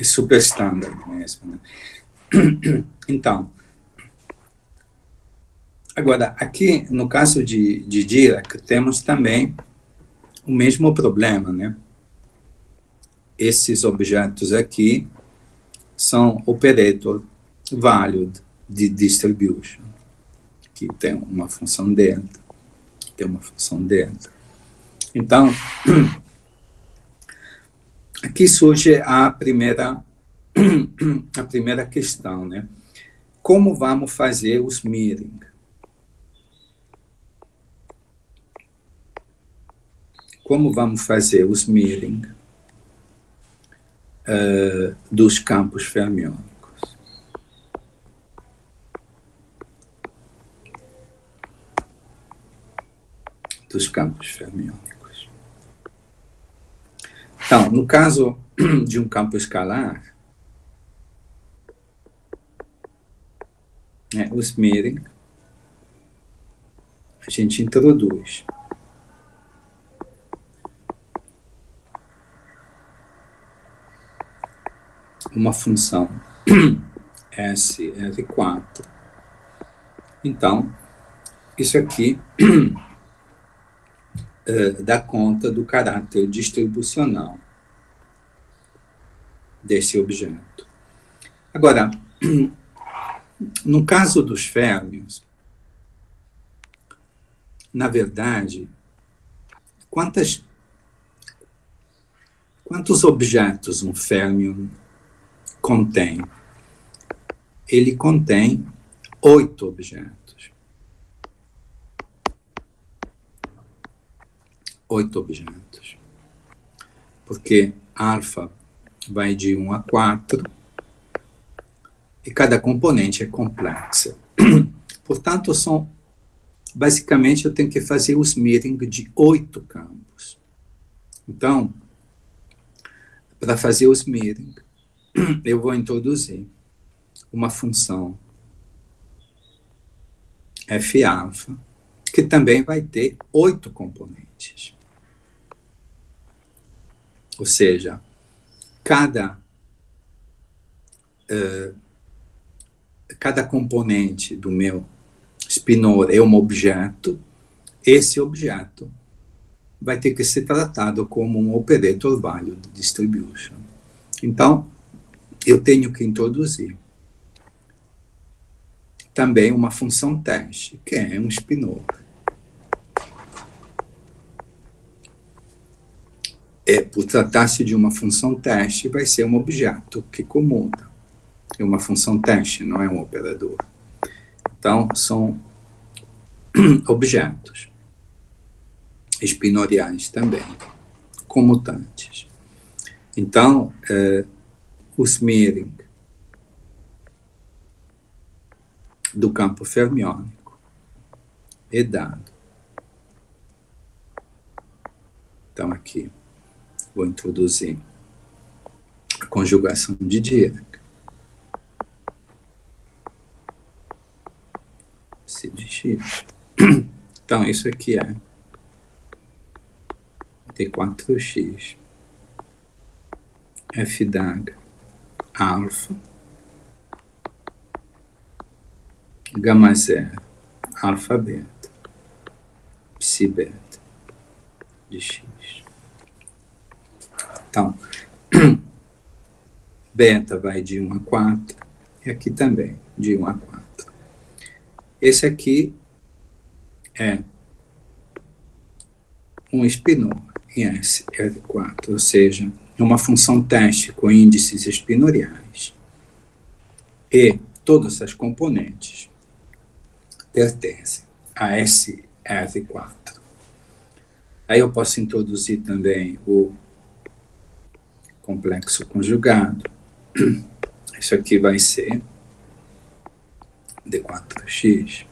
super standard mesmo, né? Então, agora, aqui, no caso de Dirac, temos também o mesmo problema, né? Esses objetos aqui são operator value de distribution, que tem uma função delta, Então, aqui surge a primeira questão, né? Como vamos fazer os mirroring? Como vamos fazer os mirroring dos campos fermiônicos? dos campos fermiônicos. Então, no caso de um campo escalar, o smearing, a gente introduz uma função SR4. Então, isso aqui dá conta do caráter distribucional desse objeto. Agora, no caso dos férmions, na verdade, quantos objetos um férmion contém? Ele contém 8 objetos. 8 objetos. Porque alfa vai de 1 a 4 e cada componente é complexa. Portanto, basicamente, eu tenho que fazer o smearing de 8 campos. Então, para fazer o smearing, eu vou introduzir uma função F-alfa, que também vai ter 8 componentes. Ou seja, cada componente do meu spinor é um objeto, esse objeto vai ter que ser tratado como um operator value distribution. Então, eu tenho que introduzir também uma função teste, que é um spinor. Por tratar-se de uma função teste, vai ser um objeto que comuta. É uma função teste, não é um operador. Então, são objetos spinoriais também, comutantes. Então, o smearing do campo fermiônico é dado. Então, aqui, vou introduzir a conjugação de Dirac. C de X. Então, isso aqui é D4X F d'H alfa gama zero alfa beta psi beta de X. Então, beta vai de 1 a 4 e aqui também de 1 a 4. Esse aqui é um spinor em SR4, ou seja, uma função teste com índices spinoriais. E todas as componentes pertencem a SR4. Aí eu posso introduzir também o complexo conjugado. Isso aqui vai ser D4X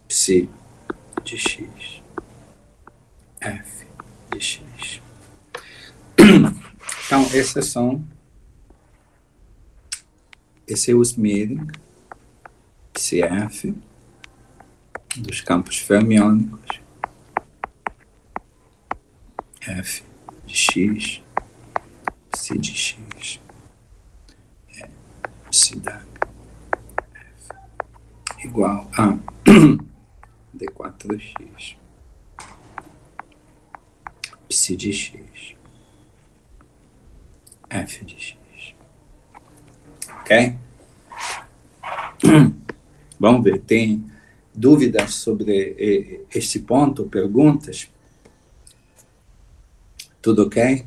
psi de X F de X. Então, esse é o smearing CF dos campos fermiônicos F de X psi de X psi da F igual a D4X psi de X F de X. Ok? Vamos ver, tem dúvidas sobre este ponto? Perguntas? Tudo ok?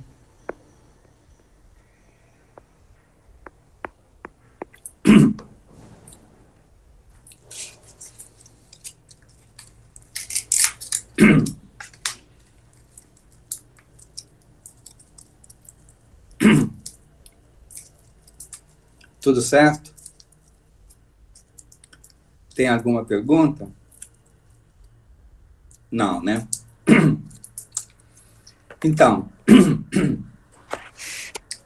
Tudo certo? Tem alguma pergunta? Não, né? Então,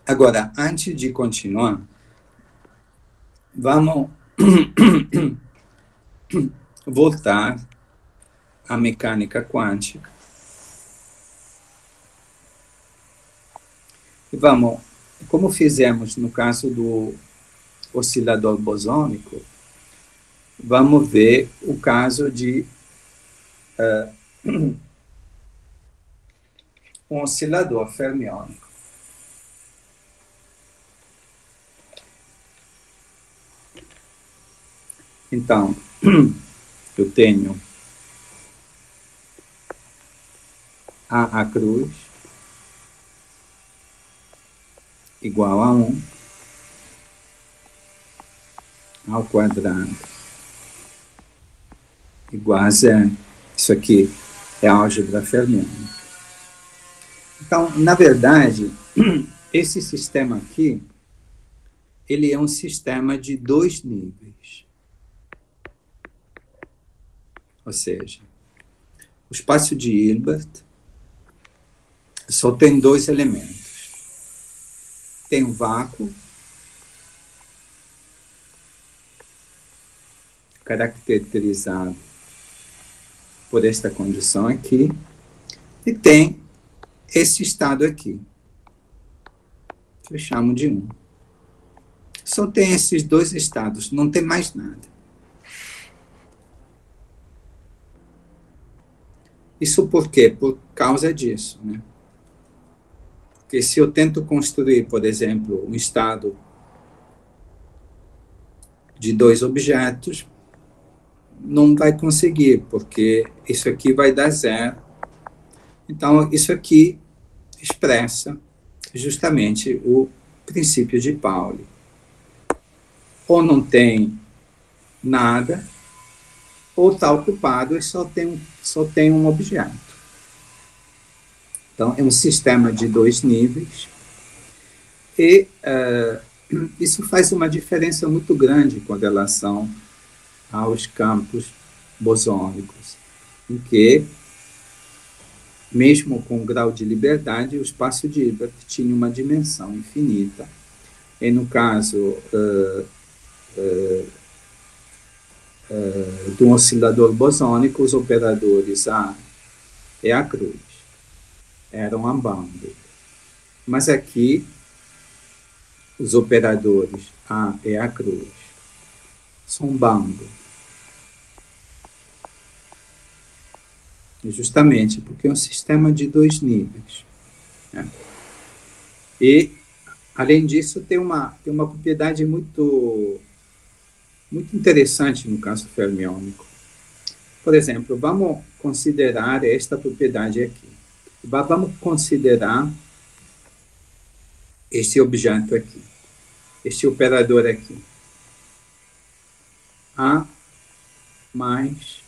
agora, antes de continuar, vamos voltar à mecânica quântica. E vamos, como fizemos no caso do oscilador bosônico, vamos ver o caso de um oscilador fermiônico. Então, eu tenho A cruz igual a 1 ao quadrado igual a 0. Isso aqui é a álgebra fermiônica. Então, na verdade, esse sistema aqui, ele é um sistema de 2 níveis. Ou seja, o espaço de Hilbert só tem 2 elementos. Tem um vácuo, caracterizado por esta condição aqui, e tem esse estado aqui, que eu chamo de 1. Só tem esses 2 estados, não tem mais nada. Isso por quê? Por causa disso, né? Porque se eu tento construir, por exemplo, um estado de 2 objetos, não vai conseguir, porque isso aqui vai dar 0. Então, isso aqui expressa justamente o princípio de Pauli. Ou não tem nada, ou está ocupado e só tem um objeto. Então, é um sistema de 2 níveis, e isso faz uma diferença muito grande com relação aos campos bosônicos, em que, mesmo com grau de liberdade, o espaço de Hilbert tinha uma dimensão infinita. E no caso de um oscilador bosônico, os operadores A e A cruz eram unbounded. Mas aqui, os operadores A e A cruz são bounded. Justamente porque é um sistema de 2 níveis. Né? E, além disso, tem uma propriedade muito interessante no caso fermiônico. Por exemplo, vamos considerar esta propriedade aqui. Vamos considerar esse objeto aqui, este operador aqui. A mais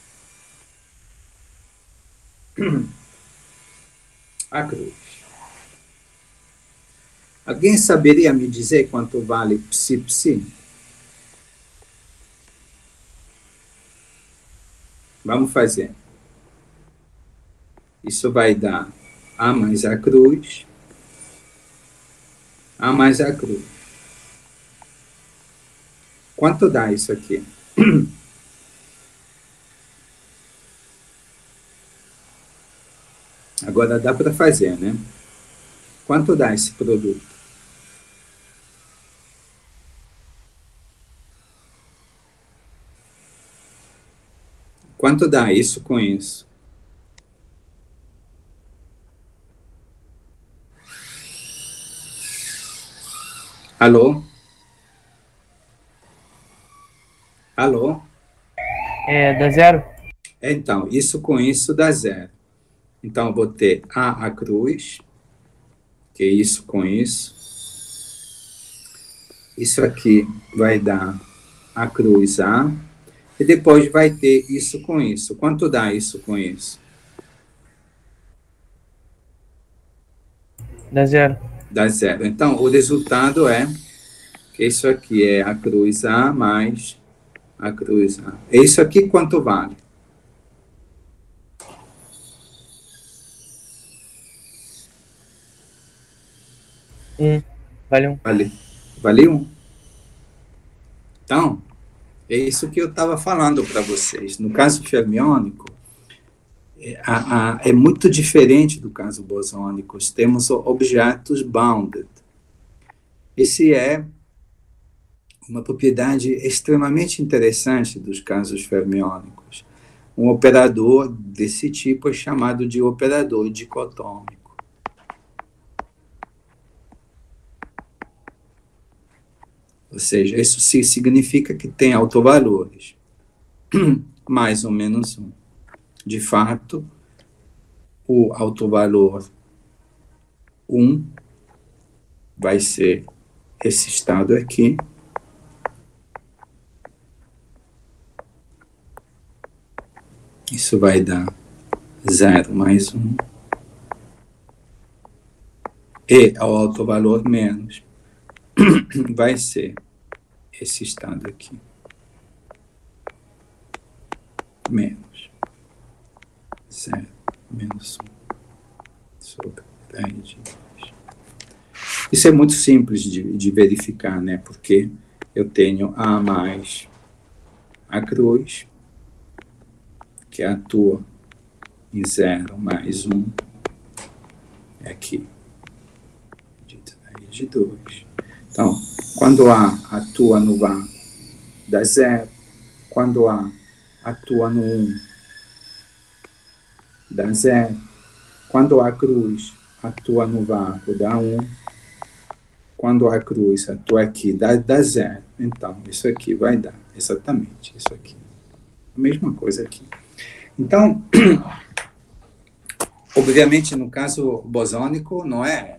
A cruz. Alguém saberia me dizer quanto vale psi? Vamos fazer. Isso vai dar A mais A cruz, A mais A cruz. Quanto dá isso aqui? Agora dá para fazer, né? Quanto dá esse produto? Quanto dá isso com isso? Alô? Alô? Dá 0. Então, isso com isso dá 0. Então, eu vou ter A cruz, que é isso com isso. Isso aqui vai dar A cruz A, e depois vai ter isso com isso. Quanto dá isso com isso? Dá 0. Dá 0. Então, o resultado é que isso aqui é A cruz A mais A cruz A. Isso aqui quanto vale? Vale 1. Vale 1. Então, é isso que eu estava falando para vocês. No caso fermiônico, é muito diferente do caso bosônico. Temos objetos bounded. Esse é uma propriedade extremamente interessante dos casos fermiônicos. Um operador desse tipo é chamado de operador dicotômico. Ou seja, isso significa que tem autovalores, mais ou menos 1. De fato, o autovalor 1 vai ser esse estado aqui. Isso vai dar 0 mais 1. E ao autovalor menos vai ser esse estado aqui. Menos 0 menos 1 sobre 10 de 2. Isso é muito simples de verificar, né? Porque eu tenho A mais a cruz, que atua em 0 mais 1, é aqui, de 10 de 2. Então, quando A atua no vácuo, dá 0. Quando A atua no 1, dá 0. Quando a cruz atua no vácuo, dá 1. Quando a cruz atua aqui, dá 0. Então, isso aqui vai dar exatamente isso aqui. A mesma coisa aqui. Então, obviamente, no caso bosônico, não é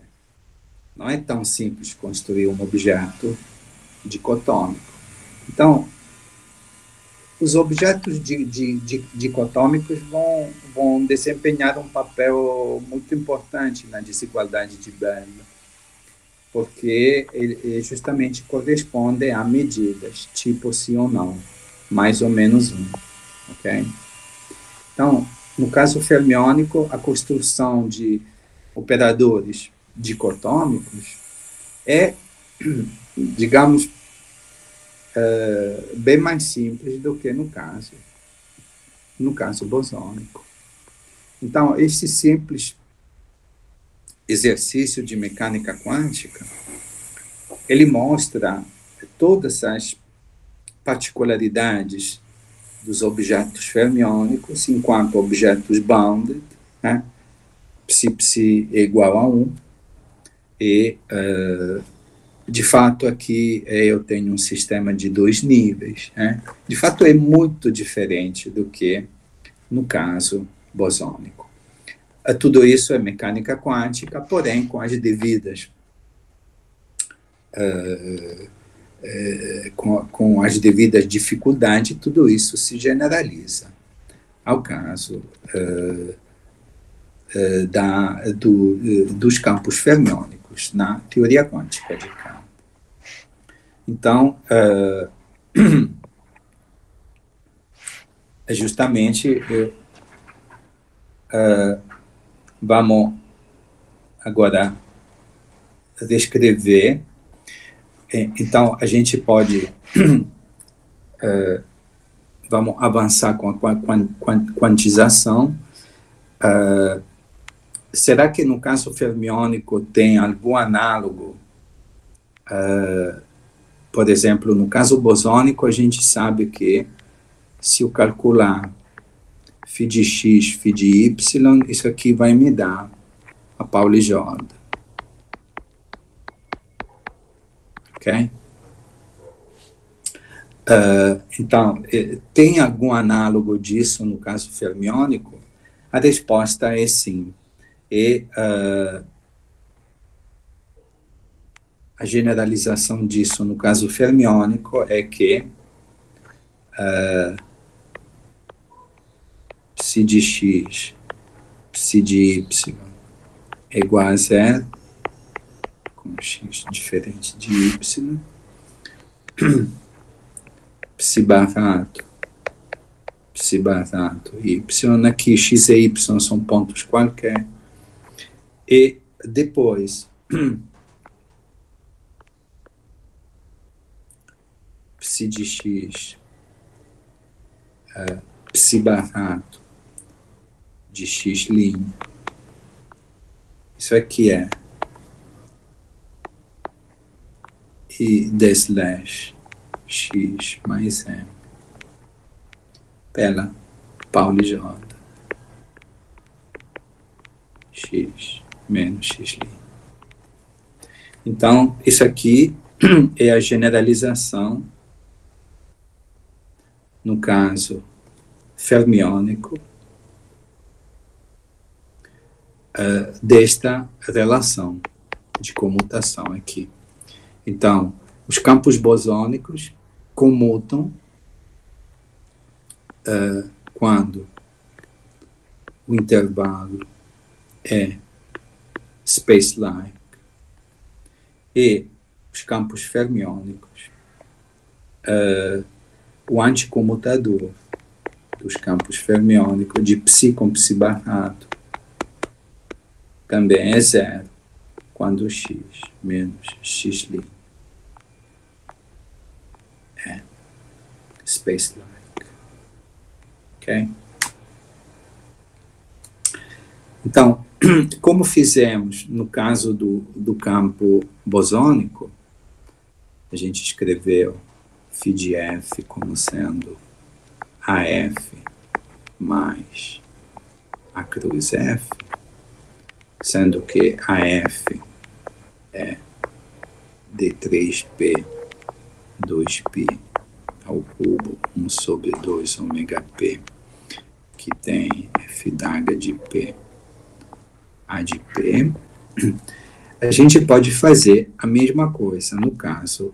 tão simples construir um objeto dicotômico. Então, os objetos dicotômicos vão desempenhar um papel muito importante na desigualdade de Bell, porque ele justamente corresponde a medidas, tipo sim ou não, mais ou menos 1, ok? Então, no caso fermiônico, a construção de operadores dicotômicos é, digamos, bem mais simples do que no caso bosônico. Então, esse simples exercício de mecânica quântica, ele mostra todas as particularidades dos objetos fermiônicos enquanto objetos bounded, né? Psi é igual a 1, e, de fato, aqui eu tenho um sistema de 2 níveis, né? De fato, é muito diferente do que no caso bosônico. Tudo isso é mecânica quântica, porém, com as devidas com as devidas dificuldades, tudo isso se generaliza ao caso dos campos fermiônicos na teoria quântica de campo. Então, justamente, vamos agora descrever. Então, a gente pode vamos avançar com a quantização. Será que no caso fermiônico tem algum análogo? Por exemplo, no caso bosônico, a gente sabe que se eu calcular φ de x, φ de y, isso aqui vai me dar a Pauli-Jordan. Ok? Então, tem algum análogo disso no caso fermiônico? A resposta é sim. E a generalização disso no caso fermiônico é que φ de x, φ de y é igual a 0, com x diferente de y, psi barato, y, aqui x e y são pontos qualquer, e depois psi de x, psi barato de x', isso aqui é I d slash x mais m pela Pauli de roda x menos x'. Então, isso aqui é a generalização, no caso fermiônico, desta relação de comutação aqui. Então, os campos bosônicos comutam quando o intervalo é space-like, e os campos fermiônicos, o anticomutador dos campos fermiônicos de psi com psi barato também é zero quando x menos x' é space-like. Ok? Então, como fizemos no caso do campo bosônico, a gente escreveu φ de f como sendo AF mais a cruz F, sendo que AF é D3P 2π ao cubo 1 sobre 2 ômega P, que tem F d'H de P A de P. A gente pode fazer a mesma coisa no caso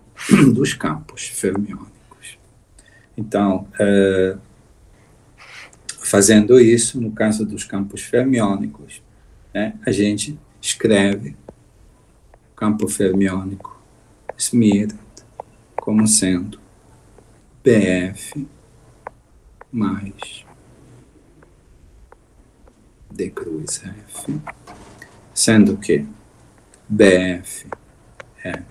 dos campos fermiônicos. Então, fazendo isso, no caso dos campos fermiônicos, né, a gente escreve o campo fermiônico Smith como sendo BF mais D cruz F, sendo que BF é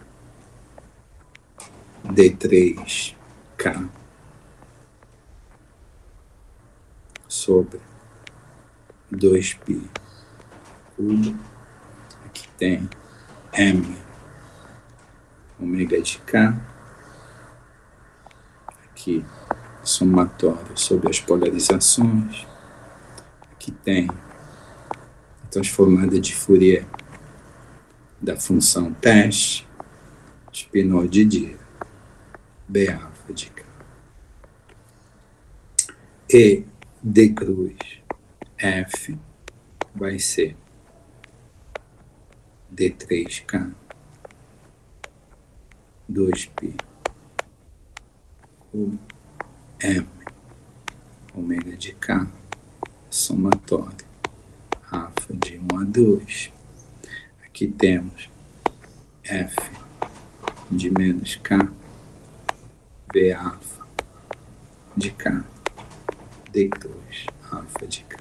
D3K sobre 2π cubo. Aqui tem M ômega de K. Aqui, somatório sobre as polarizações. Aqui tem a transformada de Fourier da função teste, Spinor de Dirac, B alfa de K. E D cruz F vai ser D3K 2π cubo M ômega de K somatório alfa de 1 a 2. Aqui temos F de menos K, B alfa de K, D cruz alfa de K.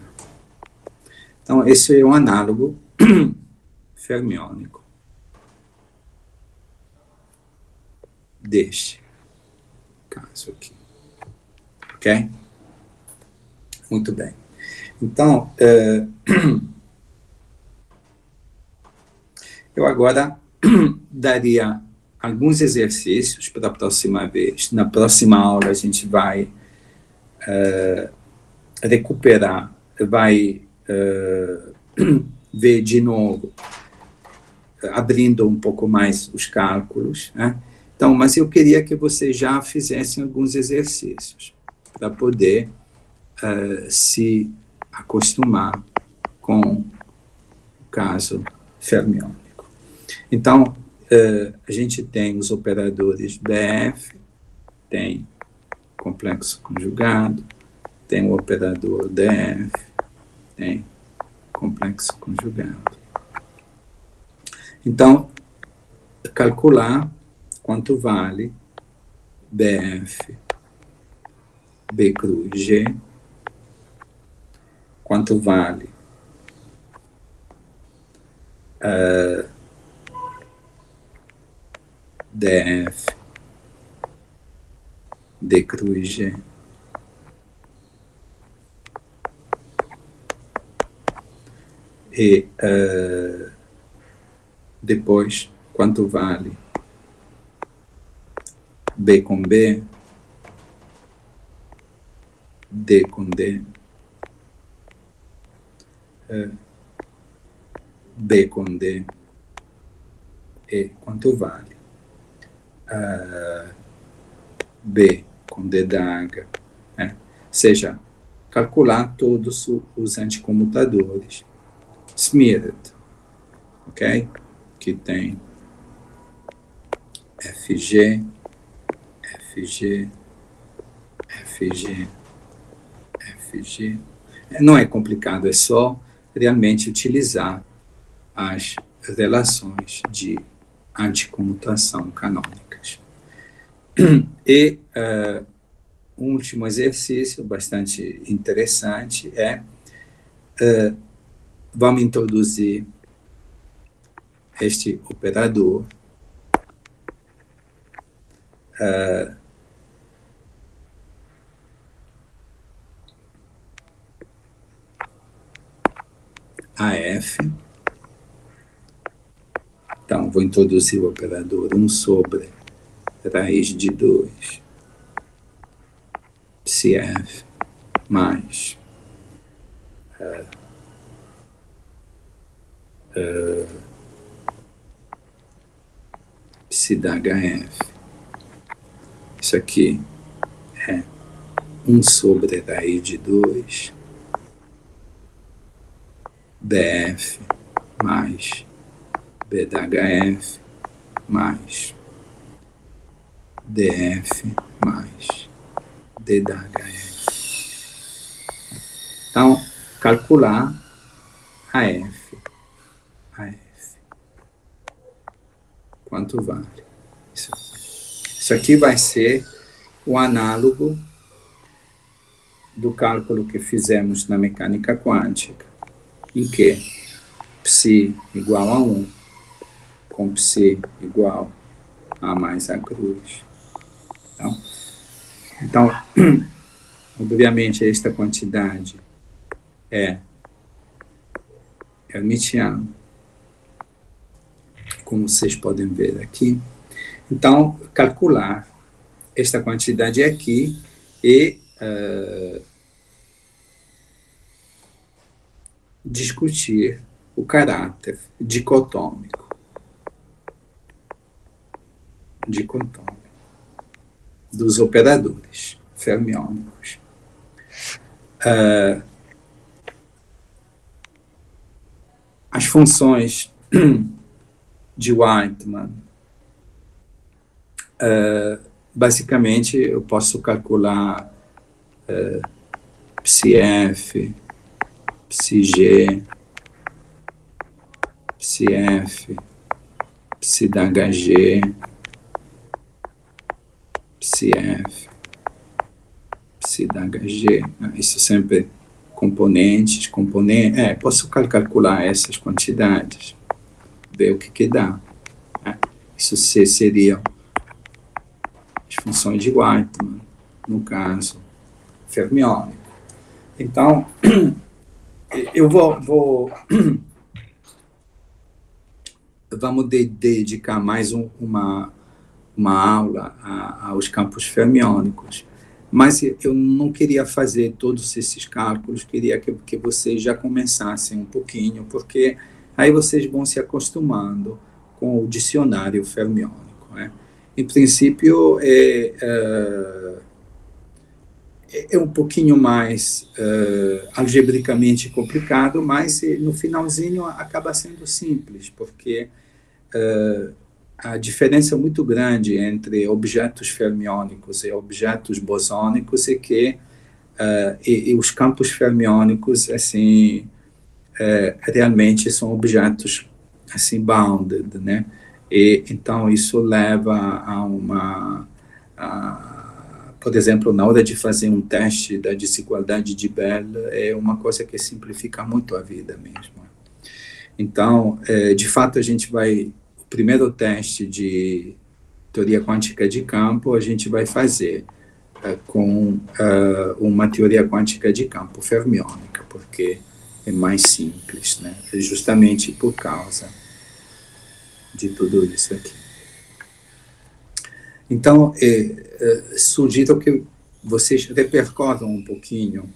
Então, esse é um análogo fermiônico deste caso aqui. Ok? Muito bem. Então, eu agora daria alguns exercícios para a próxima vez. Na próxima aula a gente vai recuperar, vai ver de novo, abrindo um pouco mais os cálculos, né? Então, mas eu queria que vocês já fizessem alguns exercícios para poder se acostumar com o caso fermiônico. Então, a gente tem os operadores BF, tem complexo conjugado, tem o operador DF, tem complexo conjugado. Então, calcular quanto vale BF B cruz G, quanto vale DF, D cruz G, e depois quanto vale B com B, D com D, B com D, e quanto vale B com D da H, ou seja, calcular todos os anticomutadores. Smeared, ok? Que tem FG, FG, FG, FG. Não é complicado, é só realmente utilizar as relações de anticomutação canônicas. E um último exercício bastante interessante é vamos introduzir este operador AF. Então, vou introduzir o operador 1 sobre raiz de 2 psi-F mais psi da HF. Isso aqui é 1 sobre raiz de 2 BF mais B da HF mais DF mais D da HF. Então, calcular AF. Quanto vale? Isso aqui vai ser o análogo do cálculo que fizemos na mecânica quântica, em que psi igual a 1, com psi igual a mais a cruz. Então, obviamente, esta quantidade é hermitiana, como vocês podem ver aqui. Então, calcular esta quantidade aqui e discutir o caráter dicotômico dos operadores fermiônicos. As funções de Weitmann, basicamente, eu posso calcular psi-F, psi-G, psi-F, psi da HG, psi-F, psi da HG. Isso sempre componentes. Posso calcular essas quantidades, ver o que dá. Isso seriam as funções de Weitmann, no caso fermiônico. Então, eu vamos dedicar mais uma aula aos campos fermiônicos, mas eu não queria fazer todos esses cálculos, queria que vocês já começassem um pouquinho, porque aí vocês vão se acostumando com o dicionário fermiônico, né? Em princípio, é um pouquinho mais algebricamente complicado, mas no finalzinho acaba sendo simples, porque a diferença muito grande entre objetos fermiônicos e objetos bosônicos é que e os campos fermiônicos, assim, realmente são objetos, assim, bounded, né? E, então, isso leva a uma por exemplo, na hora de fazer um teste da desigualdade de Bell, é uma coisa que simplifica muito a vida mesmo. Então, de fato, o primeiro teste de teoria quântica de campo, a gente vai fazer com uma teoria quântica de campo fermiônica, porque é mais simples, né? Justamente por causa de tudo isso aqui. Então, sugiro que vocês repercorram um pouquinho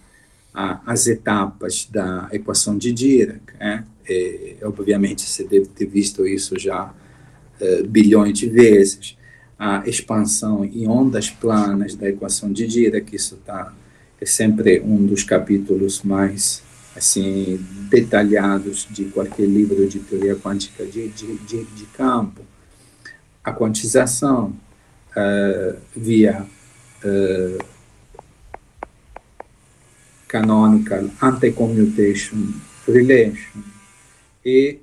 as etapas da equação de Dirac, né? Obviamente, você deve ter visto isso já bilhões de vezes. A expansão em ondas planas da equação de Dirac, isso é sempre um dos capítulos mais assim detalhados de qualquer livro de teoria quântica de campo. A quantização via canonical anti-commutation relation e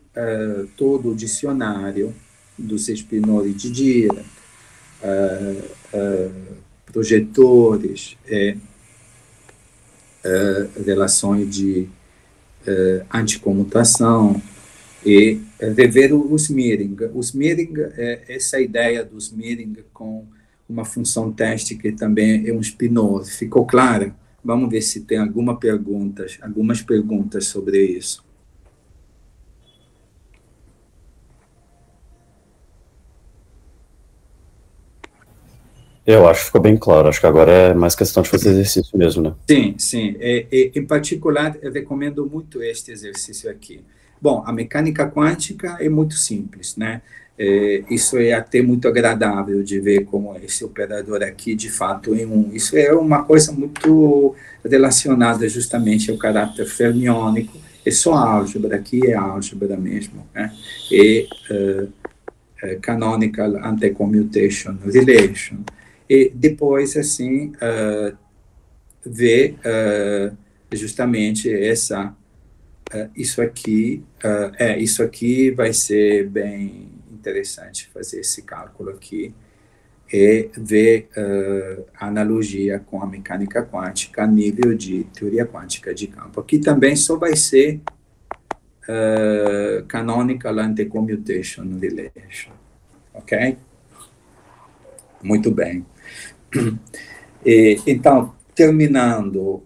todo o dicionário dos espinores de Dirac, projetores e relações de anticomutação, e rever os Smearing. O Smearing essa ideia do Smearing com uma função teste que também é um spinor. Ficou clara? Vamos ver se tem algumas perguntas sobre isso. Eu acho que ficou bem claro. Acho que agora é mais questão de fazer exercício mesmo, né? Sim, sim. Em particular, eu recomendo muito este exercício aqui. Bom, a mecânica quântica é muito simples, né? Isso é até muito agradável de ver como esse operador aqui, de fato, isso é uma coisa muito relacionada justamente ao caráter fermiônico. É só álgebra, aqui é álgebra mesmo, né? E canonical anti-commutation relation. E depois, assim, ver justamente isso aqui vai ser bem interessante fazer esse cálculo aqui e ver a analogia com a mecânica quântica a nível de teoria quântica de campo. Aqui também só vai ser canonical anti-commutation relation, ok? Muito bem. Então, terminando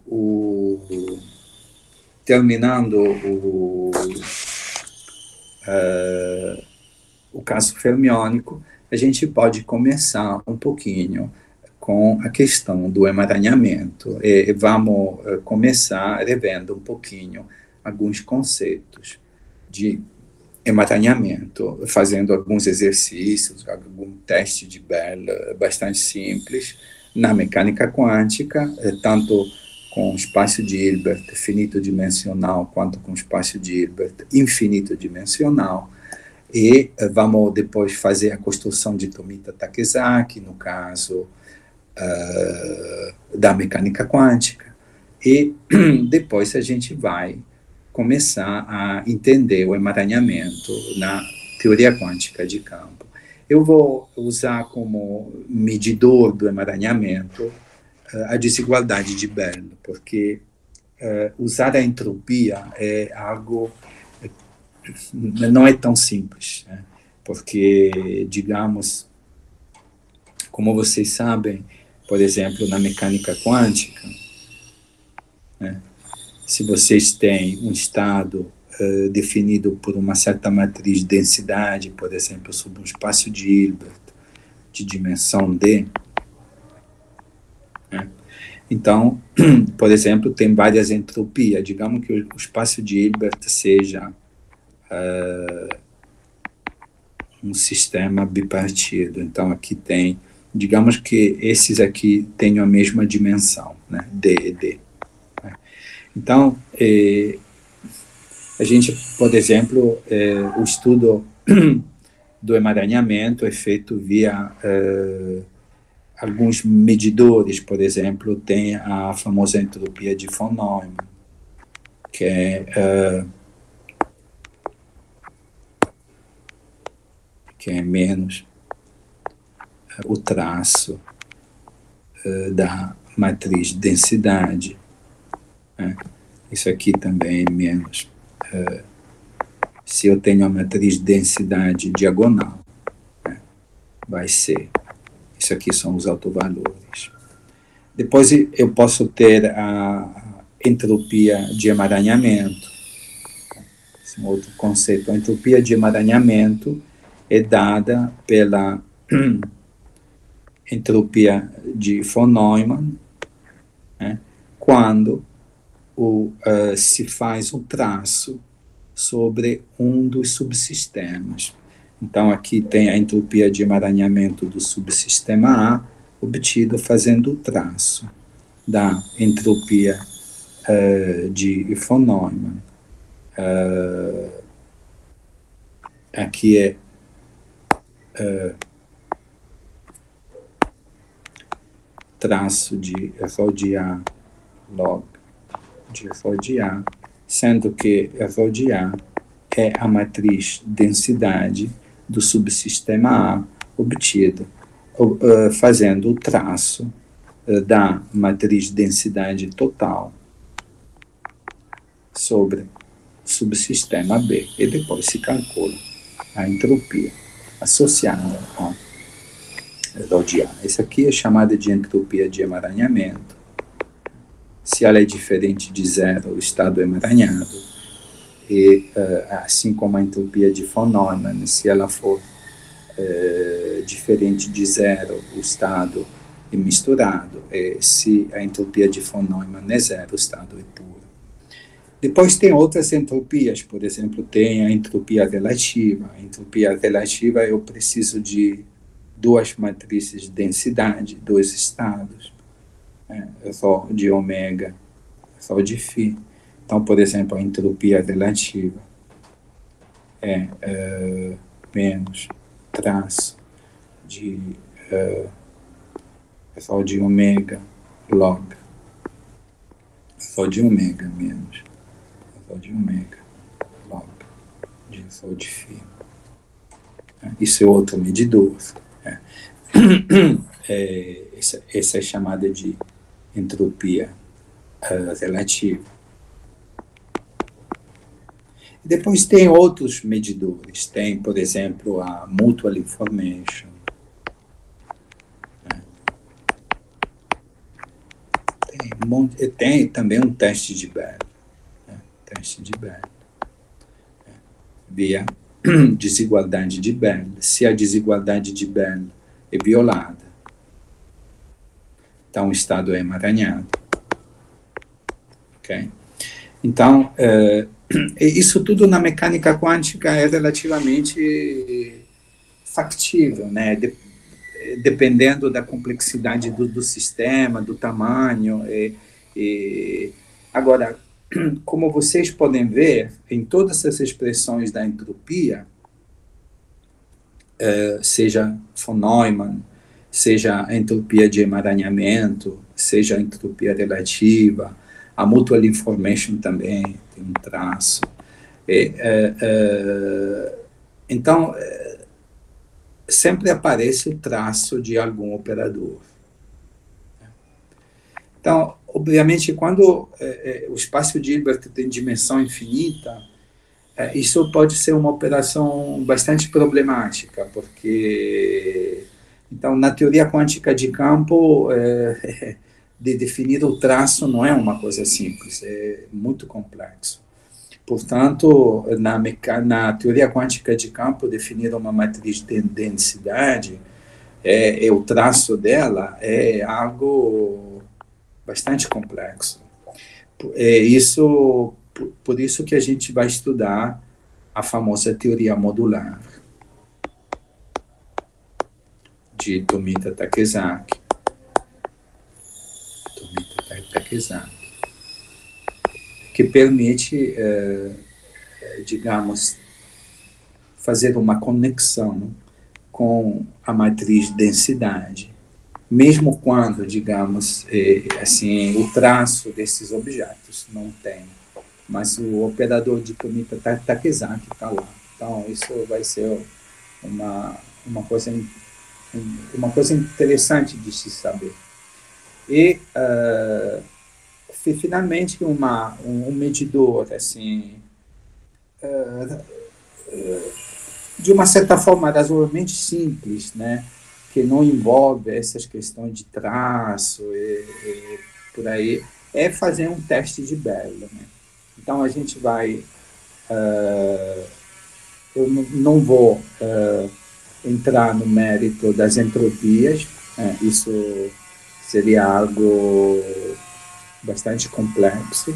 o caso fermiônico, a gente pode começar um pouquinho com a questão do emaranhamento e vamos começar revendo um pouquinho alguns conceitos de emaranhamento, fazendo alguns exercícios, algum teste de Bell bastante simples na mecânica quântica, tanto com o espaço de Hilbert finito-dimensional quanto com o espaço de Hilbert infinito-dimensional, e vamos depois fazer a construção de Tomita Takezaki, no caso da mecânica quântica, e depois a gente vai começar a entender o emaranhamento na teoria quântica de campo. Eu vou usar como medidor do emaranhamento a desigualdade de Bell, porque usar a entropia é algo não é tão simples, né? Porque, digamos, como vocês sabem, por exemplo, na mecânica quântica, né, se vocês têm um estado definido por uma certa matriz de densidade, por exemplo, sobre um espaço de Hilbert de dimensão D, né? Então, por exemplo, tem várias entropias. Digamos que o espaço de Hilbert seja um sistema bipartido. Então, aqui tem, digamos que esses aqui tenham a mesma dimensão, né? D e D. Né? Então, a gente, por exemplo, o estudo do emaranhamento é feito via alguns medidores. Por exemplo, tem a famosa entropia de von Neumann, que é menos o traço da matriz densidade. Né? Isso aqui também é menos. Se eu tenho a matriz densidade diagonal, né? Vai ser. Isso aqui são os autovalores. Depois eu posso ter a entropia de emaranhamento. Esse é um outro conceito. A entropia de emaranhamento é dada pela entropia de von Neumann, né, quando se faz o traço sobre um dos subsistemas. Então, aqui tem a entropia de emaranhamento do subsistema A, obtido fazendo o traço da entropia de von Neumann. Aqui é traço de FO de A log de FO de A, sendo que FO de A é a matriz densidade do subsistema A obtido fazendo o traço da matriz densidade total sobre o subsistema B. E depois se calcula a entropia associada a FO de A. Essa aqui é chamada de entropia de emaranhamento. Se ela é diferente de zero, o estado é emaranhado. E assim como a entropia de von Neumann, se ela for diferente de zero, o estado é misturado. E se a entropia de von Neumann é zero, o estado é puro. Depois tem outras entropias, por exemplo, tem a entropia relativa. A entropia relativa, eu preciso de duas matrizes de densidade, dois estados, Rho de ômega, Rho de φ. Então, por exemplo, a entropia relativa é menos traço de Rho de ômega log Rho de ômega menos Rho de ômega log de Rho de φ. Isso é outro medidor. Essa é chamada de entropia relativa. Depois tem outros medidores. Tem, por exemplo, a mutual information. Tem também um teste de Bell. Teste de Bell. Via desigualdade de Bell. Se a desigualdade de Bell é violada, então o estado é emaranhado. Ok? Então, isso tudo na mecânica quântica é relativamente factível, né? Dependendo da complexidade do sistema, do tamanho. Agora, como vocês podem ver, em todas essas expressões da entropia, seja von Neumann, seja a entropia de emaranhamento, seja a entropia relativa, a mutual information também tem um traço. Então, sempre aparece o traço de algum operador. Então, obviamente, quando o espaço de Hilbert tem dimensão infinita, isso pode ser uma operação bastante problemática, porque, então, na teoria quântica de campo, de definir o traço não é uma coisa simples, é muito complexo. Portanto, na teoria quântica de campo, definir uma matriz de densidade, o traço dela é algo bastante complexo. Por isso que a gente vai estudar a famosa teoria modular de Tomita Takezaki. Que permite, digamos, fazer uma conexão com a matriz densidade, mesmo quando, digamos, assim, o traço desses objetos não tem, mas o operador de Tomita Takezaki está lá. Então, isso vai ser uma coisa interessante de se saber. E, finalmente, um medidor, assim, de uma certa forma razoavelmente simples, né, que não envolve essas questões de traço e por aí, é fazer um teste de Bell, né? Então, a gente vai... eu não vou entrar no mérito das entropias, isso seria algo bastante complexo,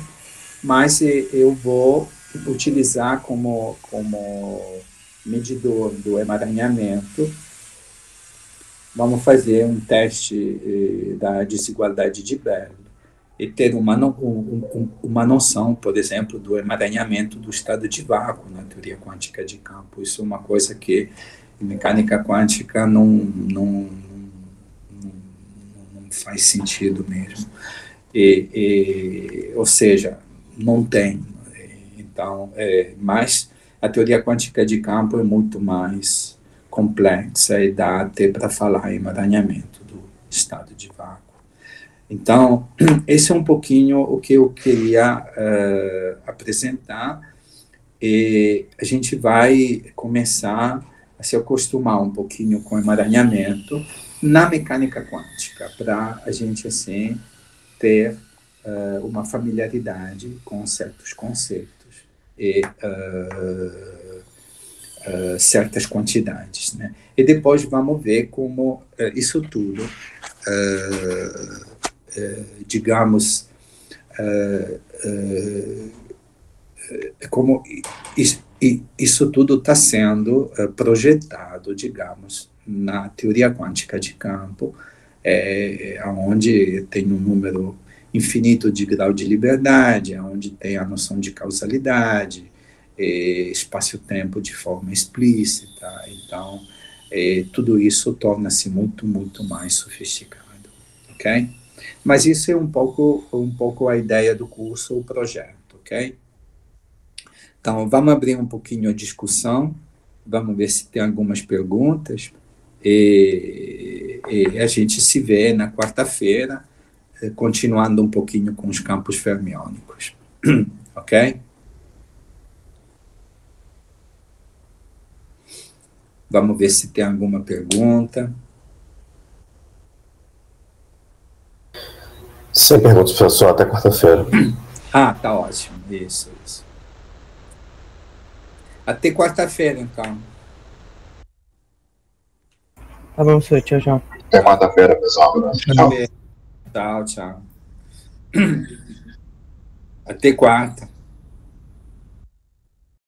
mas eu vou utilizar como medidor do emaranhamento. Vamos fazer um teste da desigualdade de Bell e ter uma noção, por exemplo, do emaranhamento do estado de vácuo na teoria quântica de campo. Isso é uma coisa que em mecânica quântica não faz sentido mesmo. Ou seja, não tem. Então, mas a teoria quântica de campo é muito mais complexa e dá até para falar em emaranhamento do estado de vácuo. Então, esse é um pouquinho o que eu queria apresentar, e a gente vai começar a se acostumar um pouquinho com o emaranhamento na mecânica quântica, para a gente, assim, ter uma familiaridade com certos conceitos e certas quantidades, né? E depois vamos ver como isso tudo, digamos, como isso tudo está sendo projetado, digamos, na teoria quântica de campo, onde tem um número infinito de grau de liberdade, onde tem a noção de causalidade, espaço-tempo de forma explícita. Então, tudo isso torna-se muito, muito mais sofisticado, ok? Mas isso é um pouco a ideia do curso, o projeto, ok? Então, vamos abrir um pouquinho a discussão, vamos ver se tem algumas perguntas, e a gente se vê na quarta-feira, continuando um pouquinho com os campos fermiônicos, ok? Vamos ver se tem alguma pergunta. Sem perguntas, professor, até quarta-feira. Ah, tá ótimo, isso. Até quarta-feira, então. Tá bom, senhor. Tchau, tchau. Até quarta-feira, pessoal. Tchau. Até quarta.